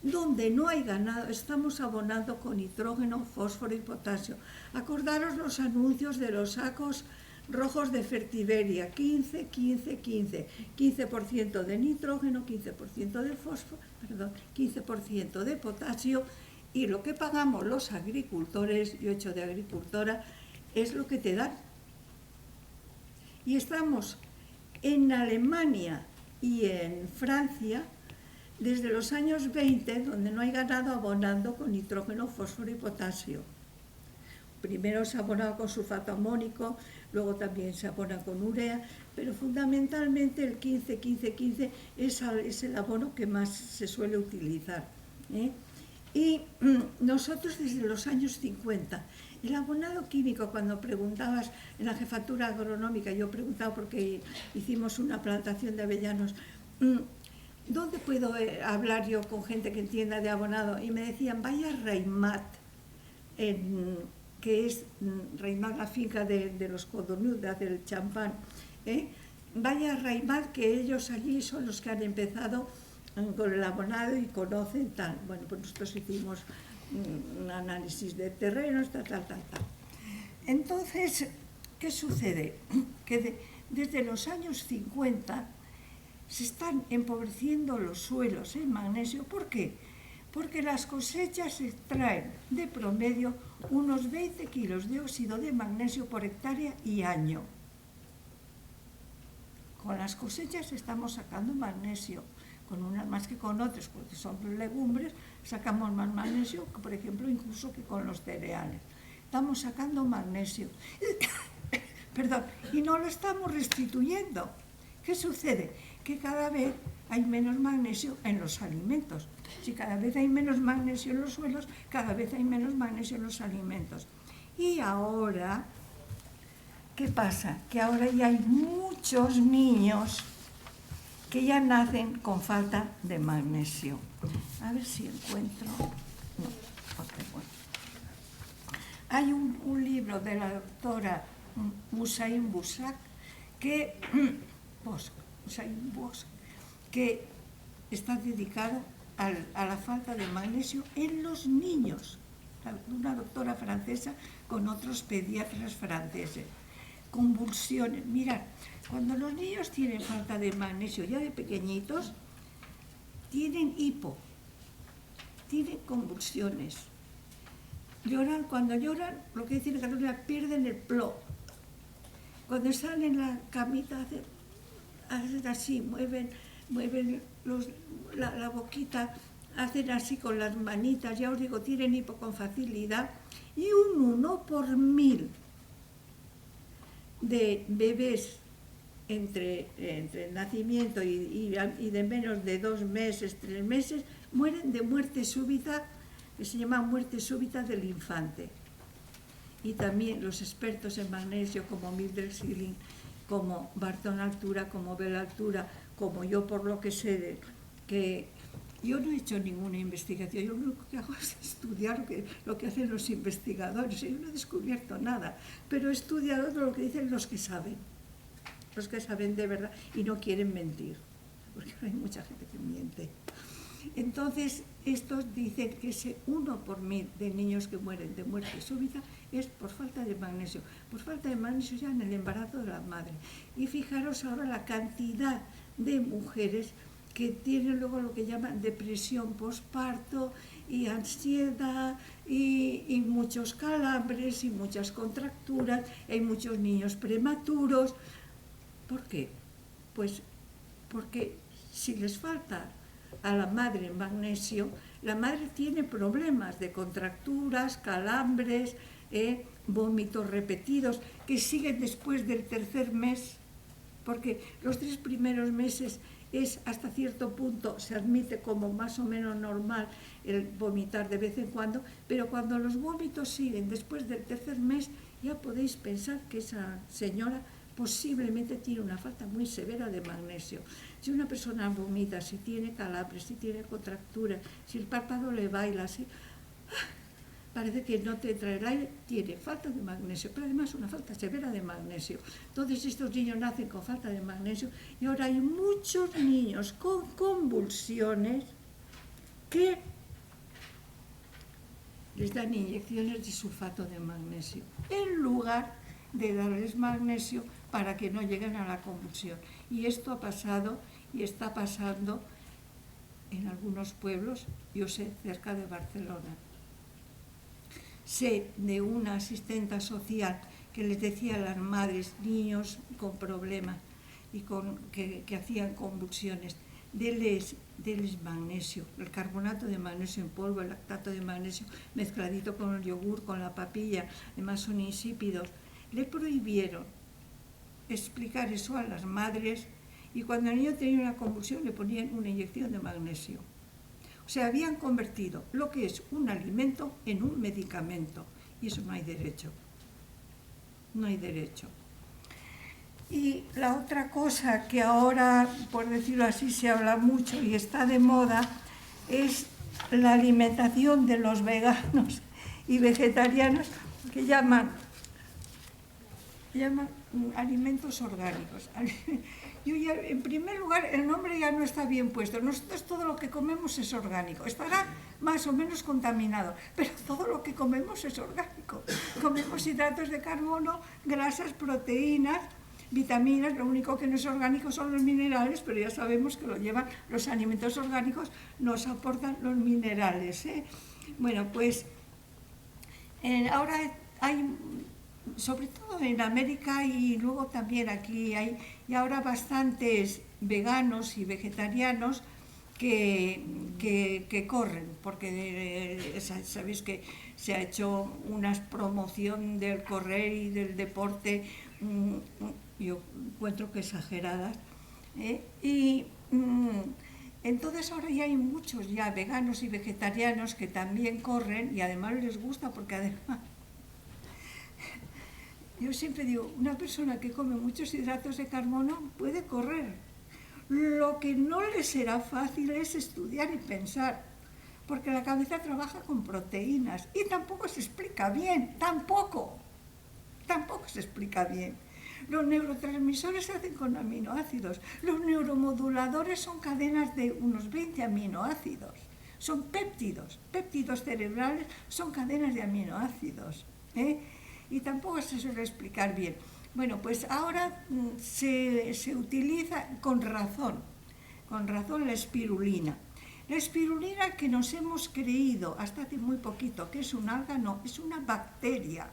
donde no hay ganado, estamos abonando con nitrógeno, fósforo y potasio. Acordaros los anuncios de los sacos rojos de Fertiberia, 15, 15, 15, 15% de nitrógeno, 15% de fósforo, 15% de potasio, y lo que pagamos los agricultores, yo he hecho de agricultora, es lo que te dan. Y estamos en Alemania y en Francia desde los años 20, donde no hay ganado, abonando con nitrógeno, fósforo y potasio. Primero se abonaba con sulfato amónico, luego también se abona con urea, pero fundamentalmente el 15-15-15 es el abono que más se suele utilizar. Y nosotros desde los años 50, el abonado químico, cuando preguntabas en la jefatura agronómica, yo preguntaba porque hicimos una plantación de avellanos, ¿dónde puedo hablar yo con gente que entienda de abonado? Y me decían, vaya a Reimat, que es Reimat, la finca de los Codorniu, de hacer el champán. Vaya a Reimat, que ellos allí son los que han empezado con el abonado y conocen tal. Bueno, pues nosotros hicimos un análisis de terrenos, tal. Entonces, ¿qué sucede? Que desde los años 50 se están empobreciendo los suelos en magnesio. ¿Por qué? Porque las cosechas extraen de promedio unos 20 kilos de óxido de magnesio por hectárea y año. Con las cosechas estamos sacando magnesio, con unas más que con otras, porque son legumbres, sacamos más magnesio, por ejemplo, incluso que con los cereales. Estamos sacando magnesio. Y no lo estamos restituyendo. ¿Qué sucede? Que cada vez hay menos magnesio en los alimentos. Si cada vez hay menos magnesio en los suelos, cada vez hay menos magnesio en los alimentos. Y ahora, ¿qué pasa? Que ahora ya hay muchos niños que ya nacen con falta de magnesio. A ver si encuentro... No, hay un libro de la doctora Usain Bosch, que está dedicado a la falta de magnesio en los niños. Una doctora francesa con otros pediatras franceses. Convulsiones. Mirad, cuando los niños tienen falta de magnesio ya de pequeñitos, tienen hipo, tienen convulsiones. Lloran, cuando lloran, lo que dicen en Cataluña, pierden el plo. Cuando están en la camita, hacen así, mueven la boquita, hacen así con las manitas, ya os digo, tienen hipo con facilidad. Y un 1 por 1000 de bebés entre el nacimiento y de menos de 2 meses, 3 meses, mueren de muerte súbita, que se llama muerte súbita del infante. Y también los expertos en magnesio, como Mildred Schilling, como Barton Altura, como Bel Altura, como yo, por lo que sé, que yo no he hecho ninguna investigación, yo lo único que hago es estudiar lo que hacen los investigadores. Yo no he descubierto nada, pero he estudiado lo que dicen los que saben de verdad y no quieren mentir, porque hay mucha gente que miente. Entonces, estos dicen que ese 1 por 1000 de niños que mueren de muerte súbita es por falta de magnesio ya en el embarazo de la madre. Y fijaros ahora la cantidad de mujeres que tienen luego lo que llaman depresión postparto y ansiedad y muchos calambres y muchas contracturas, hay muchos niños prematuros. ¿Por qué? Pues porque si les falta a la madre magnesio, la madre tiene problemas de contracturas, calambres, vómitos repetidos que siguen después del tercer mes, porque los 3 primeros meses es hasta cierto punto, se admite como más o menos normal el vomitar de vez en cuando, pero cuando los vómitos siguen después del tercer mes, ya podéis pensar que esa señora posiblemente tiene una falta muy severa de magnesio. Si una persona vomita, si tiene calambres, si tiene contracturas, si el párpado le baila, parece que no te entra el aire, tiene falta de magnesio, pero además una falta severa de magnesio. Entonces estos niños nacen con falta de magnesio y ahora hay muchos niños con convulsiones que les dan inyecciones de sulfato de magnesio en lugar de darles magnesio para que no lleguen a la convulsión. Y esto ha pasado y está pasando en algunos pueblos, yo sé, cerca de Barcelona. Sé de una asistenta social que les decía a las madres, niños con problemas y que hacían convulsiones, deles magnesio, el carbonato de magnesio en polvo, el lactato de magnesio mezcladito con el yogur, con la papilla, además son insípidos. Le prohibieron explicar eso a las madres y cuando el niño tenía una convulsión le ponían una inyección de magnesio. O sea, habían convertido lo que es un alimento en un medicamento y eso no hay derecho. No hay derecho. Y la otra cosa que ahora, por decirlo así, se habla mucho y está de moda es la alimentación de los veganos y vegetarianos que llaman alimentos orgánicos. Yo ya, en primer lugar, el nombre ya no está bien puesto. Nosotros todo lo que comemos es orgánico. Estará más o menos contaminado, pero todo lo que comemos es orgánico. Comemos hidratos de carbono, grasas, proteínas, vitaminas. Lo único que no es orgánico son los minerales, pero ya sabemos que lo llevan los alimentos orgánicos, nos aportan los minerales. Bueno, pues ahora hay, sobre todo en América y luego también aquí hay y ahora bastantes veganos y vegetarianos que corren, porque sabéis que se ha hecho una promoción del correr y del deporte, yo encuentro que exageradas, y entonces ahora ya hay muchos ya veganos y vegetarianos que también corren y además les gusta porque además yo siempre digo, una persona que come muchos hidratos de carbono puede correr. Lo que no le será fácil es estudiar y pensar, porque la cabeza trabaja con proteínas y tampoco se explica bien, tampoco. Tampoco se explica bien. Los neurotransmisores se hacen con aminoácidos. Los neuromoduladores son cadenas de unos 20 aminoácidos. Son péptidos. Péptidos cerebrales son cadenas de aminoácidos. Y tampoco se suele explicar bien. Bueno, pues ahora se utiliza con razón la espirulina. La espirulina, que nos hemos creído hasta hace muy poquito que es un alga, no, es una bacteria.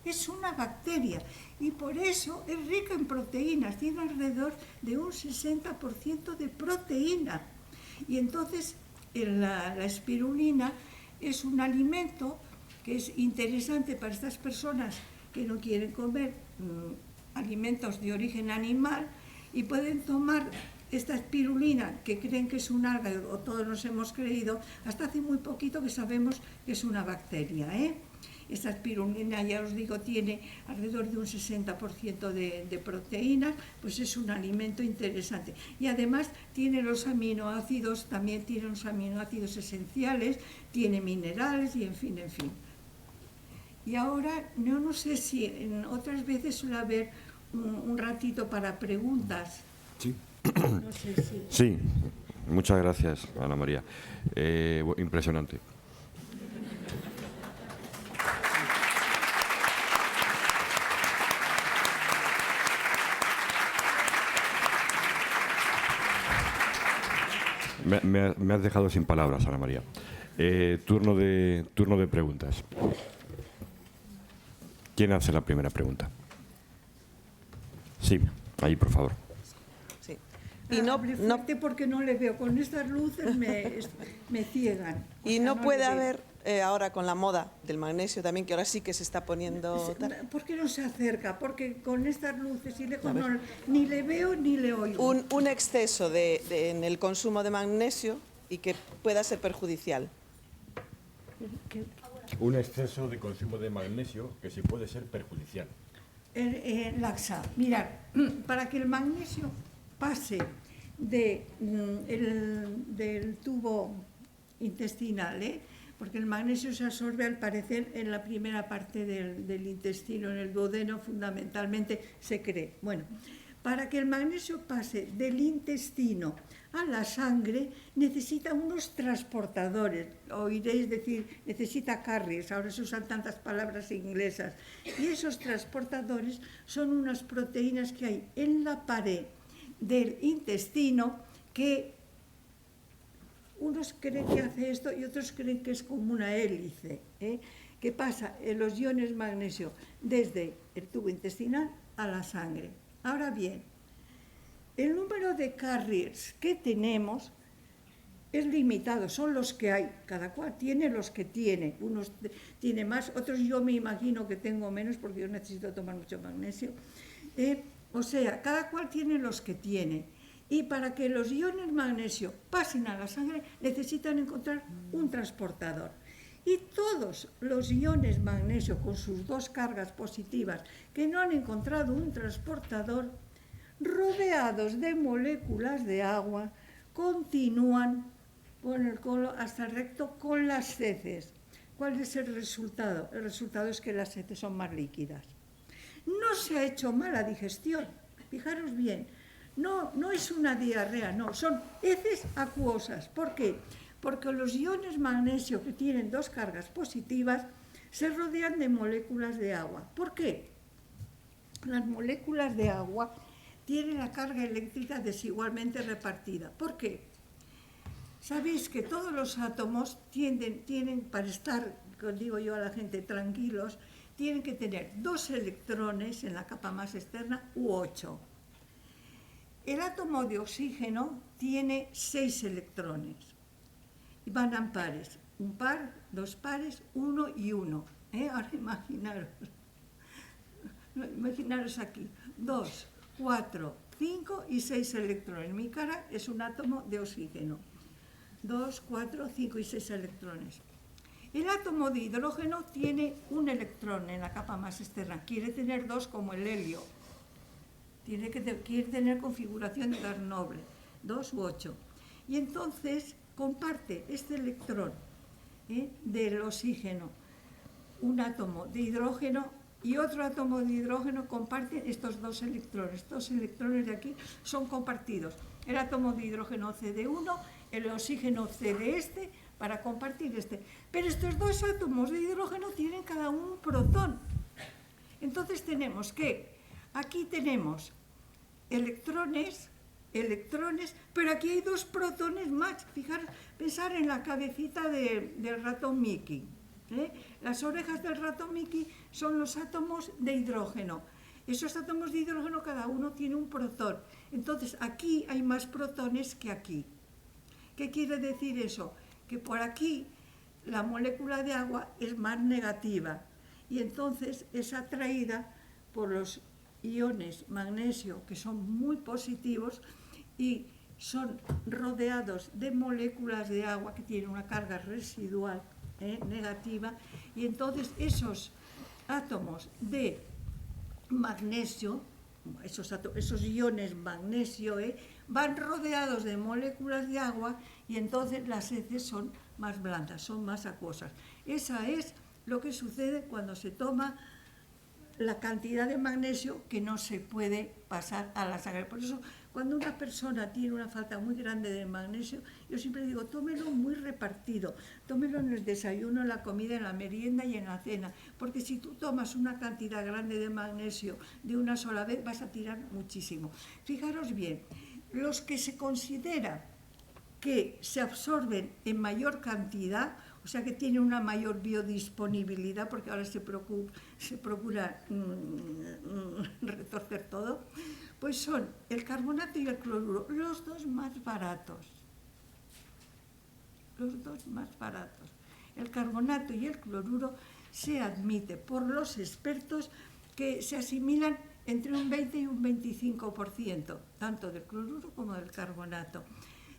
Es una bacteria y por eso es rica en proteínas, tiene alrededor de un 60% de proteína. Y entonces la espirulina es un alimento que es interesante para estas personas que no quieren comer alimentos de origen animal y pueden tomar esta espirulina, que creen que es un alga, o todos nos hemos creído, hasta hace muy poquito que sabemos que es una bacteria. Esta espirulina, ya os digo, tiene alrededor de un 60% de proteínas, pues es un alimento interesante. Y además tiene los aminoácidos, también tiene los aminoácidos esenciales, tiene minerales y en fin. Y ahora, no sé si en otras veces suele haber un ratito para preguntas. Sí. No sé si... Sí, muchas gracias, Ana María. Impresionante. Me has dejado sin palabras, Ana María. Turno de preguntas. ¿Quién hace la primera pregunta? Sí, ahí, por favor. Sí. Y no fuerte porque no le veo. Con estas luces me ciegan. Y no puede haber, ahora con la moda del magnesio también, que ahora sí que se está poniendo... ¿Por qué no se acerca? Porque con estas luces y lejos ni le veo ni le oigo. Un exceso en el consumo de magnesio y que pueda ser perjudicial. Un exceso de consumo de magnesio que sí puede ser perjudicial. Laxa. Mirad, para que el magnesio pase del tubo intestinal, porque el magnesio se absorbe al parecer en la primera parte del intestino, en el duodeno fundamentalmente se cree. Bueno, para que el magnesio pase del intestino a la sangre necesita unos transportadores, oiréis decir, necesita carriers, ahora se usan tantas palabras inglesas, y esos transportadores son unas proteínas que hay en la pared del intestino que unos creen que hace esto y otros creen que es como una hélice, que pasa en los iones magnesio desde el tubo intestinal a la sangre. Ahora bien, el número de carriers que tenemos es limitado, son los que hay, cada cual tiene los que tiene, unos tiene más, otros yo me imagino que tengo menos porque yo necesito tomar mucho magnesio, o sea, cada cual tiene los que tiene. Y para que los iones magnesio pasen a la sangre necesitan encontrar un transportador. Y todos los iones magnesio con sus dos cargas positivas que no han encontrado un transportador, rodeados de moléculas de agua, continúan con el colon hasta el recto con las heces. ¿Cuál es el resultado? El resultado es que las heces son más líquidas. No se ha hecho mala digestión, fijaros bien. No es una diarrea, no, son heces acuosas. ¿Por qué? Porque los iones magnesio que tienen dos cargas positivas se rodean de moléculas de agua. ¿Por qué? Las moléculas de agua tienen la carga eléctrica desigualmente repartida. ¿Por qué? Sabéis que todos los átomos tienen para estar, digo yo a la gente, tranquilos, tienen que tener 2 electrones en la capa más externa u 8. El átomo de oxígeno tiene 6 electrones y van en pares, un par, 2 pares, 1 y 1. Ahora imaginaros aquí, 2, 4, 5 y 6 electrones. Mi cara es un átomo de oxígeno. 2, 4, 5 y 6 electrones. El átomo de hidrógeno tiene un electrón en la capa más externa. Quiere tener 2 como el helio. Quiere tener configuración de gas noble, 2 u 8. Y entonces comparte este electrón del oxígeno, un átomo de hidrógeno y otro átomo de hidrógeno comparten estos dos electrones. Estos electrones de aquí son compartidos. El átomo de hidrógeno CD1, el oxígeno CD para compartir este. Pero estos dos átomos de hidrógeno tienen cada uno un protón. Entonces tenemos que, aquí tenemos electrones, pero aquí hay dos protones más. Fijaros, pensar en la cabecita del ratón Mickey. Las orejas del ratón Mickey son los átomos de hidrógeno. Esos átomos de hidrógeno cada uno tiene un protón. Entonces aquí hay más protones que aquí. ¿Qué quiere decir eso? Que por aquí la molécula de agua es más negativa y entonces es atraída por los iones magnesio, que son muy positivos y son rodeados de moléculas de agua que tienen una carga residual negativa, y entonces esos átomos de magnesio, esos iones magnesio, van rodeados de moléculas de agua y entonces las heces son más blandas, son más acuosas. Esa es lo que sucede cuando se toma la cantidad de magnesio que no se puede pasar a la sangre. Por eso, cuando una persona tiene una falta muy grande de magnesio, yo siempre digo, tómelo muy repartido, tómelo en el desayuno, en la comida, en la merienda y en la cena, porque si tú tomas una cantidad grande de magnesio de una sola vez, vas a tirar muchísimo. Fijaros bien, los que se considera que se absorben en mayor cantidad, o sea que tienen una mayor biodisponibilidad, porque ahora se procura retorcer todo, pues son el carbonato y el cloruro, los dos más baratos. Los dos más baratos. El carbonato y el cloruro se admite por los expertos que se asimilan entre un 20 y un 25%, tanto del cloruro como del carbonato.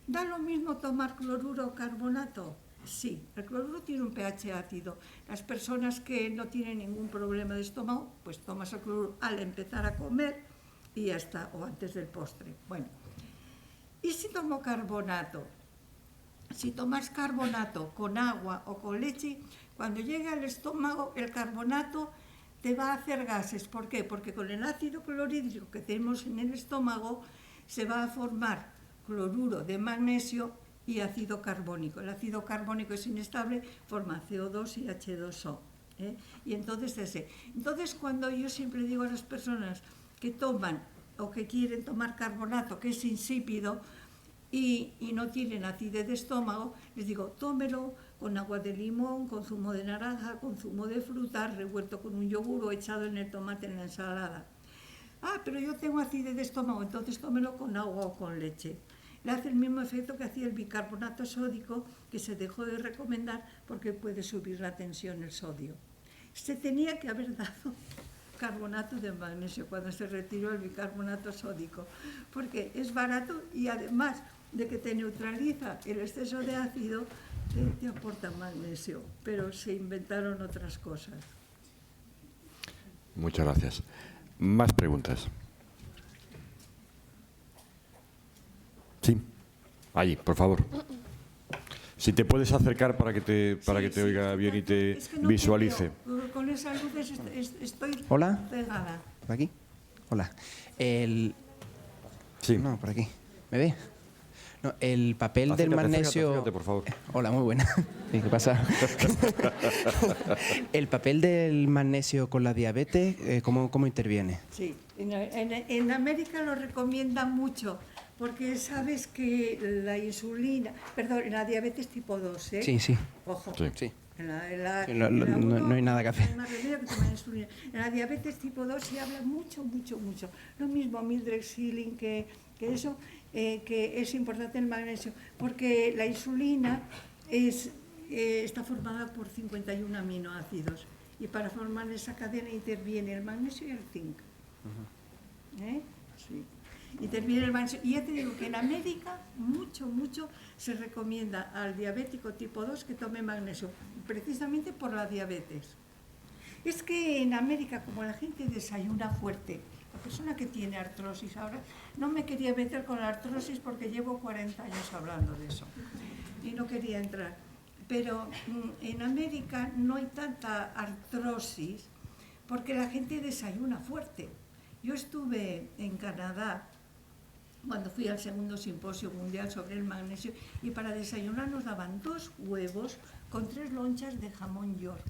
¿Da lo mismo tomar cloruro o carbonato? Sí, el cloruro tiene un pH ácido. Las personas que no tienen ningún problema de estómago, pues tomas el cloruro al empezar a comer y ya está, o antes del postre. Bueno, ¿y si tomo carbonato? Si tomas carbonato con agua o con leche, cuando llegue al estómago, el carbonato te va a hacer gases. ¿Por qué? Porque con el ácido clorhídrico que tenemos en el estómago se va a formar cloruro de magnesio y ácido carbónico. El ácido carbónico es inestable, forma CO2 y H2O. Y entonces cuando yo siempre digo a las personas que toman o que quieren tomar carbonato, que es insípido y no tienen acidez de estómago, les digo, tómelo con agua de limón, con zumo de naranja, con zumo de fruta, revuelto con un yogur o echado en el tomate en la ensalada. Ah, pero yo tengo acidez de estómago, entonces tómelo con agua o con leche. Le hace el mismo efecto que hacía el bicarbonato sódico, que se dejó de recomendar porque puede subir la tensión el sodio. Se tenía que haber dado carbonato de magnesio cuando se retiró el bicarbonato sódico, porque es barato y además de que te neutraliza el exceso de ácido, te aporta magnesio, pero se inventaron otras cosas. Muchas gracias. Más preguntas. Sí, allí, por favor. Si te puedes acercar para que te oiga bien y te visualice. Con esas luces estoy Hola. pegada. ¿Por aquí? Hola. Sí. No, por aquí. ¿Me ve? No, el papel Acércate, del magnesio... acércate, por favor. Hola, muy buena. ¿Qué pasa? El papel del magnesio con la diabetes, ¿cómo interviene? Sí, en América lo recomiendan mucho, porque sabes que la insulina, perdón, en la diabetes tipo 2, ¿eh? Sí, sí. Ojo. Sí. No hay nada que hacer. Hay más remedio que tomar insulina. En la diabetes tipo 2 se habla mucho. Lo mismo Mildred Schilling que eso, que es importante el magnesio, porque la insulina está formada por 51 aminoácidos y para formar esa cadena interviene el magnesio y el zinc. Sí. Interviene el magnesio. Y ya te digo que en América mucho se recomienda al diabético tipo 2 que tome magnesio, precisamente por la diabetes. Es que en América, como la gente desayuna fuerte, la persona que tiene artrosis ahora, no me quería meter con la artrosis porque llevo 40 años hablando de eso y no quería entrar. Pero en América no hay tanta artrosis porque la gente desayuna fuerte. Yo estuve en Canadá cuando fui al segundo simposio mundial sobre el magnesio y para desayunar nos daban 2 huevos con 3 lonchas de jamón york,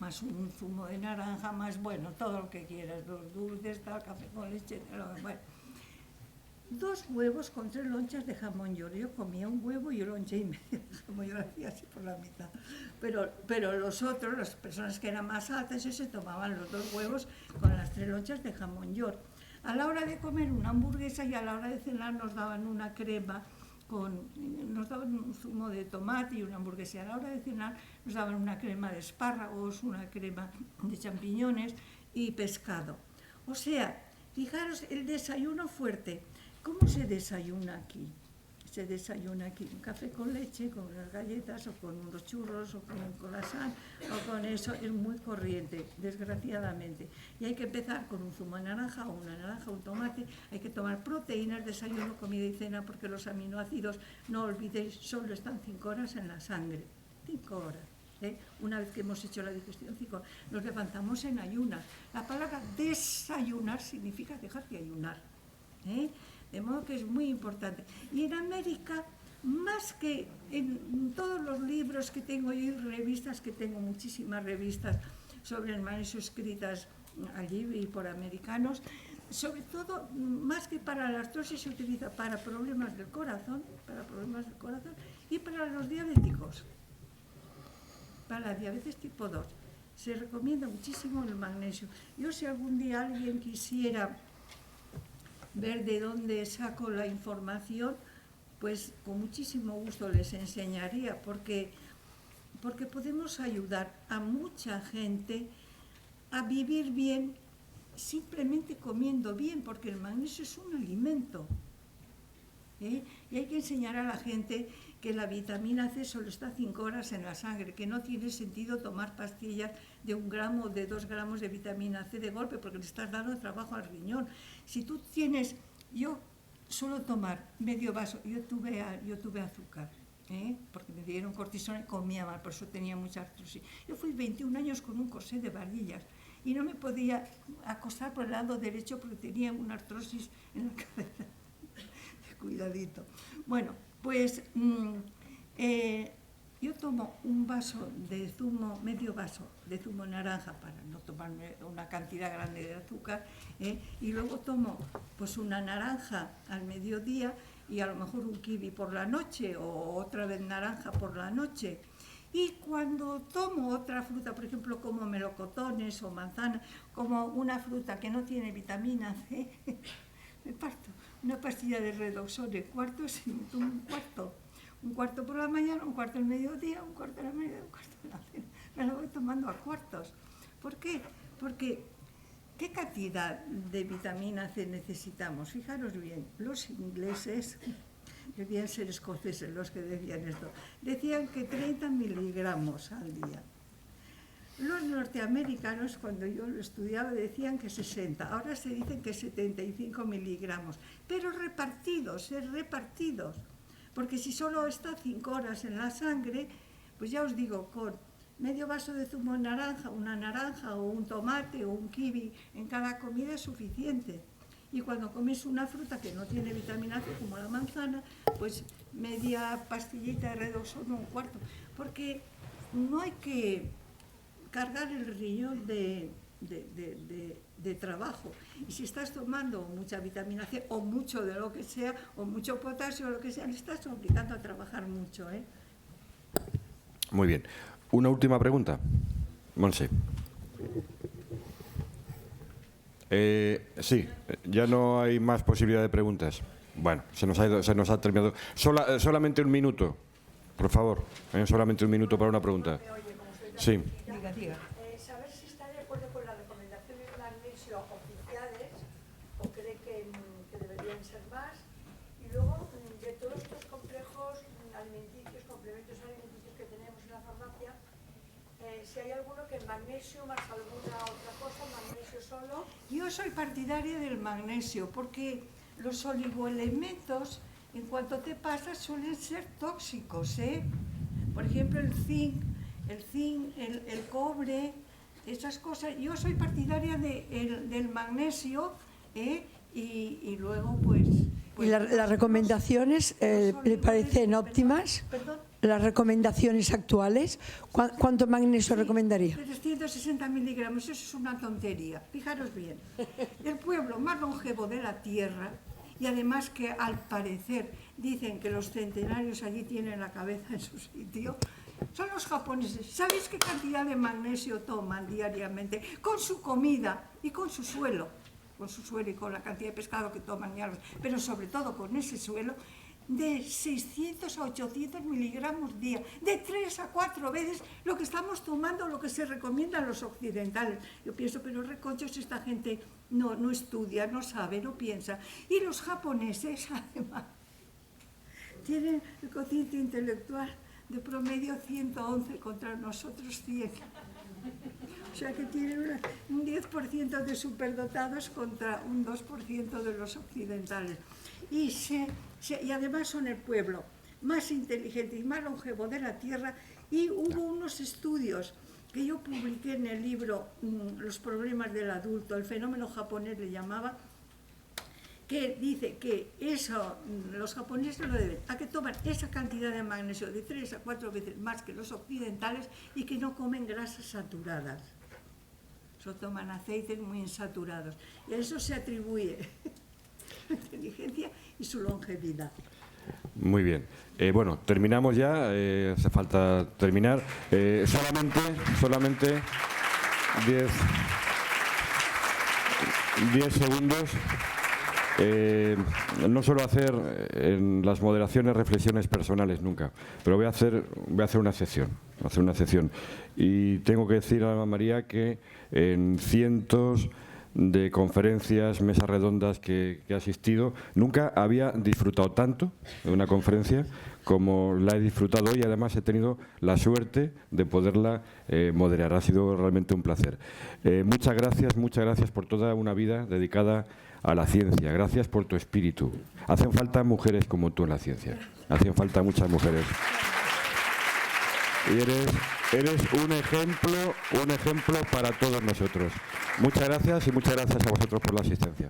más un zumo de naranja, más, bueno, todo lo que quieras, los dulces, tal, café con leche, bueno. 2 huevos con 3 lonchas de jamón york. Yo comía un huevo y 1,5 lonchas de jamón york, hacía así por la mitad. Pero los otros, las personas que eran más altas, se tomaban los 2 huevos con las 3 lonchas de jamón york. A la hora de comer una hamburguesa y a la hora de cenar nos daban una crema, nos daban un zumo de tomate y una hamburguesa. Y a la hora de cenar nos daban una crema de espárragos, una crema de champiñones y pescado. O sea, fijaros, el desayuno fuerte. ¿Cómo se desayuna aquí? Se desayuna aquí un café con leche, con unas galletas, o con unos churros, o con un croissant, o con eso. Es muy corriente, desgraciadamente. Y hay que empezar con un zumo de naranja, o una naranja, un tomate. Hay que tomar proteínas, desayuno, comida y cena, porque los aminoácidos, no olvidéis, solo están 5 horas en la sangre. 5 horas. Una vez que hemos hecho la digestión, 5 horas, nos levantamos en ayunas. La palabra desayunar significa dejar de ayunar. De modo que es muy importante. Y en América, más que en todos los libros que tengo y revistas, que tengo muchísimas revistas sobre el magnesio escritas allí y por americanos, sobre todo, más que para la artrosis, se utiliza para problemas del corazón y para los diabéticos, para la diabetes tipo 2. Se recomienda muchísimo el magnesio. Yo, si algún día alguien quisiera ver de dónde saco la información, pues con muchísimo gusto les enseñaría, porque podemos ayudar a mucha gente a vivir bien simplemente comiendo bien, porque el magnesio es un alimento. Y hay que enseñar a la gente que la vitamina C solo está 5 horas en la sangre, que no tiene sentido tomar pastillas de 1 gramo o de 2 gramos de vitamina C de golpe, porque le estás dando trabajo al riñón. Si tú tienes, yo suelo tomar medio vaso, yo tuve azúcar, porque me dieron cortisona y comía mal, por eso tenía mucha artrosis. Yo fui 21 años con un corsé de varillas y no me podía acostar por el lado derecho porque tenía una artrosis en la cadera. Cuidadito. Bueno, pues yo tomo un vaso de zumo, medio vaso de zumo naranja para no tomarme una cantidad grande de azúcar, y luego tomo pues una naranja al mediodía y a lo mejor un kiwi por la noche o otra vez naranja por la noche. Y cuando tomo otra fruta, por ejemplo, como melocotones o manzana, como una fruta que no tiene vitamina C, me parto una pastilla de redoxón en cuartos y me tomo un cuarto por la mañana, un cuarto al mediodía, un cuarto a la mañana, un cuarto a la cena. Me lo voy tomando a cuartos. ¿Por qué? Porque ¿qué cantidad de vitamina C necesitamos? Fijaros bien, los ingleses, debían ser escoceses los que decían esto, decían que 30 miligramos al día. Los norteamericanos, cuando yo lo estudiaba, decían que 60, ahora se dicen que 75 miligramos, pero repartidos, porque si solo está 5 horas en la sangre, pues ya os digo, con medio vaso de zumo de naranja, una naranja o un tomate o un kiwi en cada comida es suficiente. Y cuando comes una fruta que no tiene vitamina C, como la manzana, pues media pastillita de redoxón o un cuarto, porque no hay que cargar el riñón de trabajo. Y si estás tomando mucha vitamina C o mucho de lo que sea, o mucho potasio o lo que sea, le estás obligando a trabajar mucho. Muy bien. Una última pregunta. Monse. Sí, ya no hay más posibilidad de preguntas. Bueno, se nos ha terminado. Solamente 1 minuto, por favor. Solamente 1 minuto para una pregunta. Sí. Diga. Saber si está de acuerdo con las recomendaciones de magnesio oficiales o cree que deberían ser más. Y luego, de todos estos complejos alimenticios, complementos alimenticios que tenemos en la farmacia, si hay alguno que el magnesio más alguna otra cosa, magnesio solo. Yo soy partidaria del magnesio porque los oligoelementos, en cuanto te pasas, suelen ser tóxicos. Por ejemplo, el zinc, el cobre, esas cosas. Yo soy partidaria del magnesio, y luego pues... ¿Y las recomendaciones le parecen óptimas? ¿Perdón? ¿Las recomendaciones actuales? ¿Cuánto magnesio recomendaría? 360 miligramos, eso es una tontería. Fijaros bien, el pueblo más longevo de la Tierra, y además que al parecer dicen que los centenarios allí tienen la cabeza en su sitio, son los japoneses. ¿Sabéis qué cantidad de magnesio toman diariamente? Con su comida y con su suelo. Con su suelo y con la cantidad de pescado que toman, pero sobre todo con ese suelo, de 600 a 800 miligramos día, de 3 a 4 veces lo que estamos tomando, lo que se recomienda a los occidentales. Yo pienso, pero reconchos, esta gente no estudia, no sabe, no piensa. Y los japoneses, además, tienen el cociente intelectual de promedio 111 contra nosotros 100. O sea que tienen un 10% de superdotados contra un 2% de los occidentales. Y además son el pueblo más inteligente y más longevo de la Tierra. Y hubo unos estudios que yo publiqué en el libro Los problemas del adulto, el fenómeno japonés le llamaba, que dice que eso los japoneses lo deben a que toman esa cantidad de magnesio de 3 a 4 veces más que los occidentales y que no comen grasas saturadas. Solo toman aceites muy insaturados. Y a eso se atribuye su inteligencia y su longevidad. Muy bien. Bueno, terminamos ya. Hace falta terminar. Solamente 10 segundos. No suelo hacer en las moderaciones reflexiones personales nunca, pero voy a hacer una excepción. Y tengo que decir a Alma María que en cientos de conferencias, mesas redondas que he asistido, nunca había disfrutado tanto de una conferencia como la he disfrutado hoy. Además he tenido la suerte de poderla moderar. Ha sido realmente un placer. Muchas gracias por toda una vida dedicada a la ciencia. Gracias por tu espíritu. Hacen falta mujeres como tú en la ciencia. Hacen falta muchas mujeres. Y eres un ejemplo para todos nosotros. Muchas gracias y muchas gracias a vosotros por la asistencia.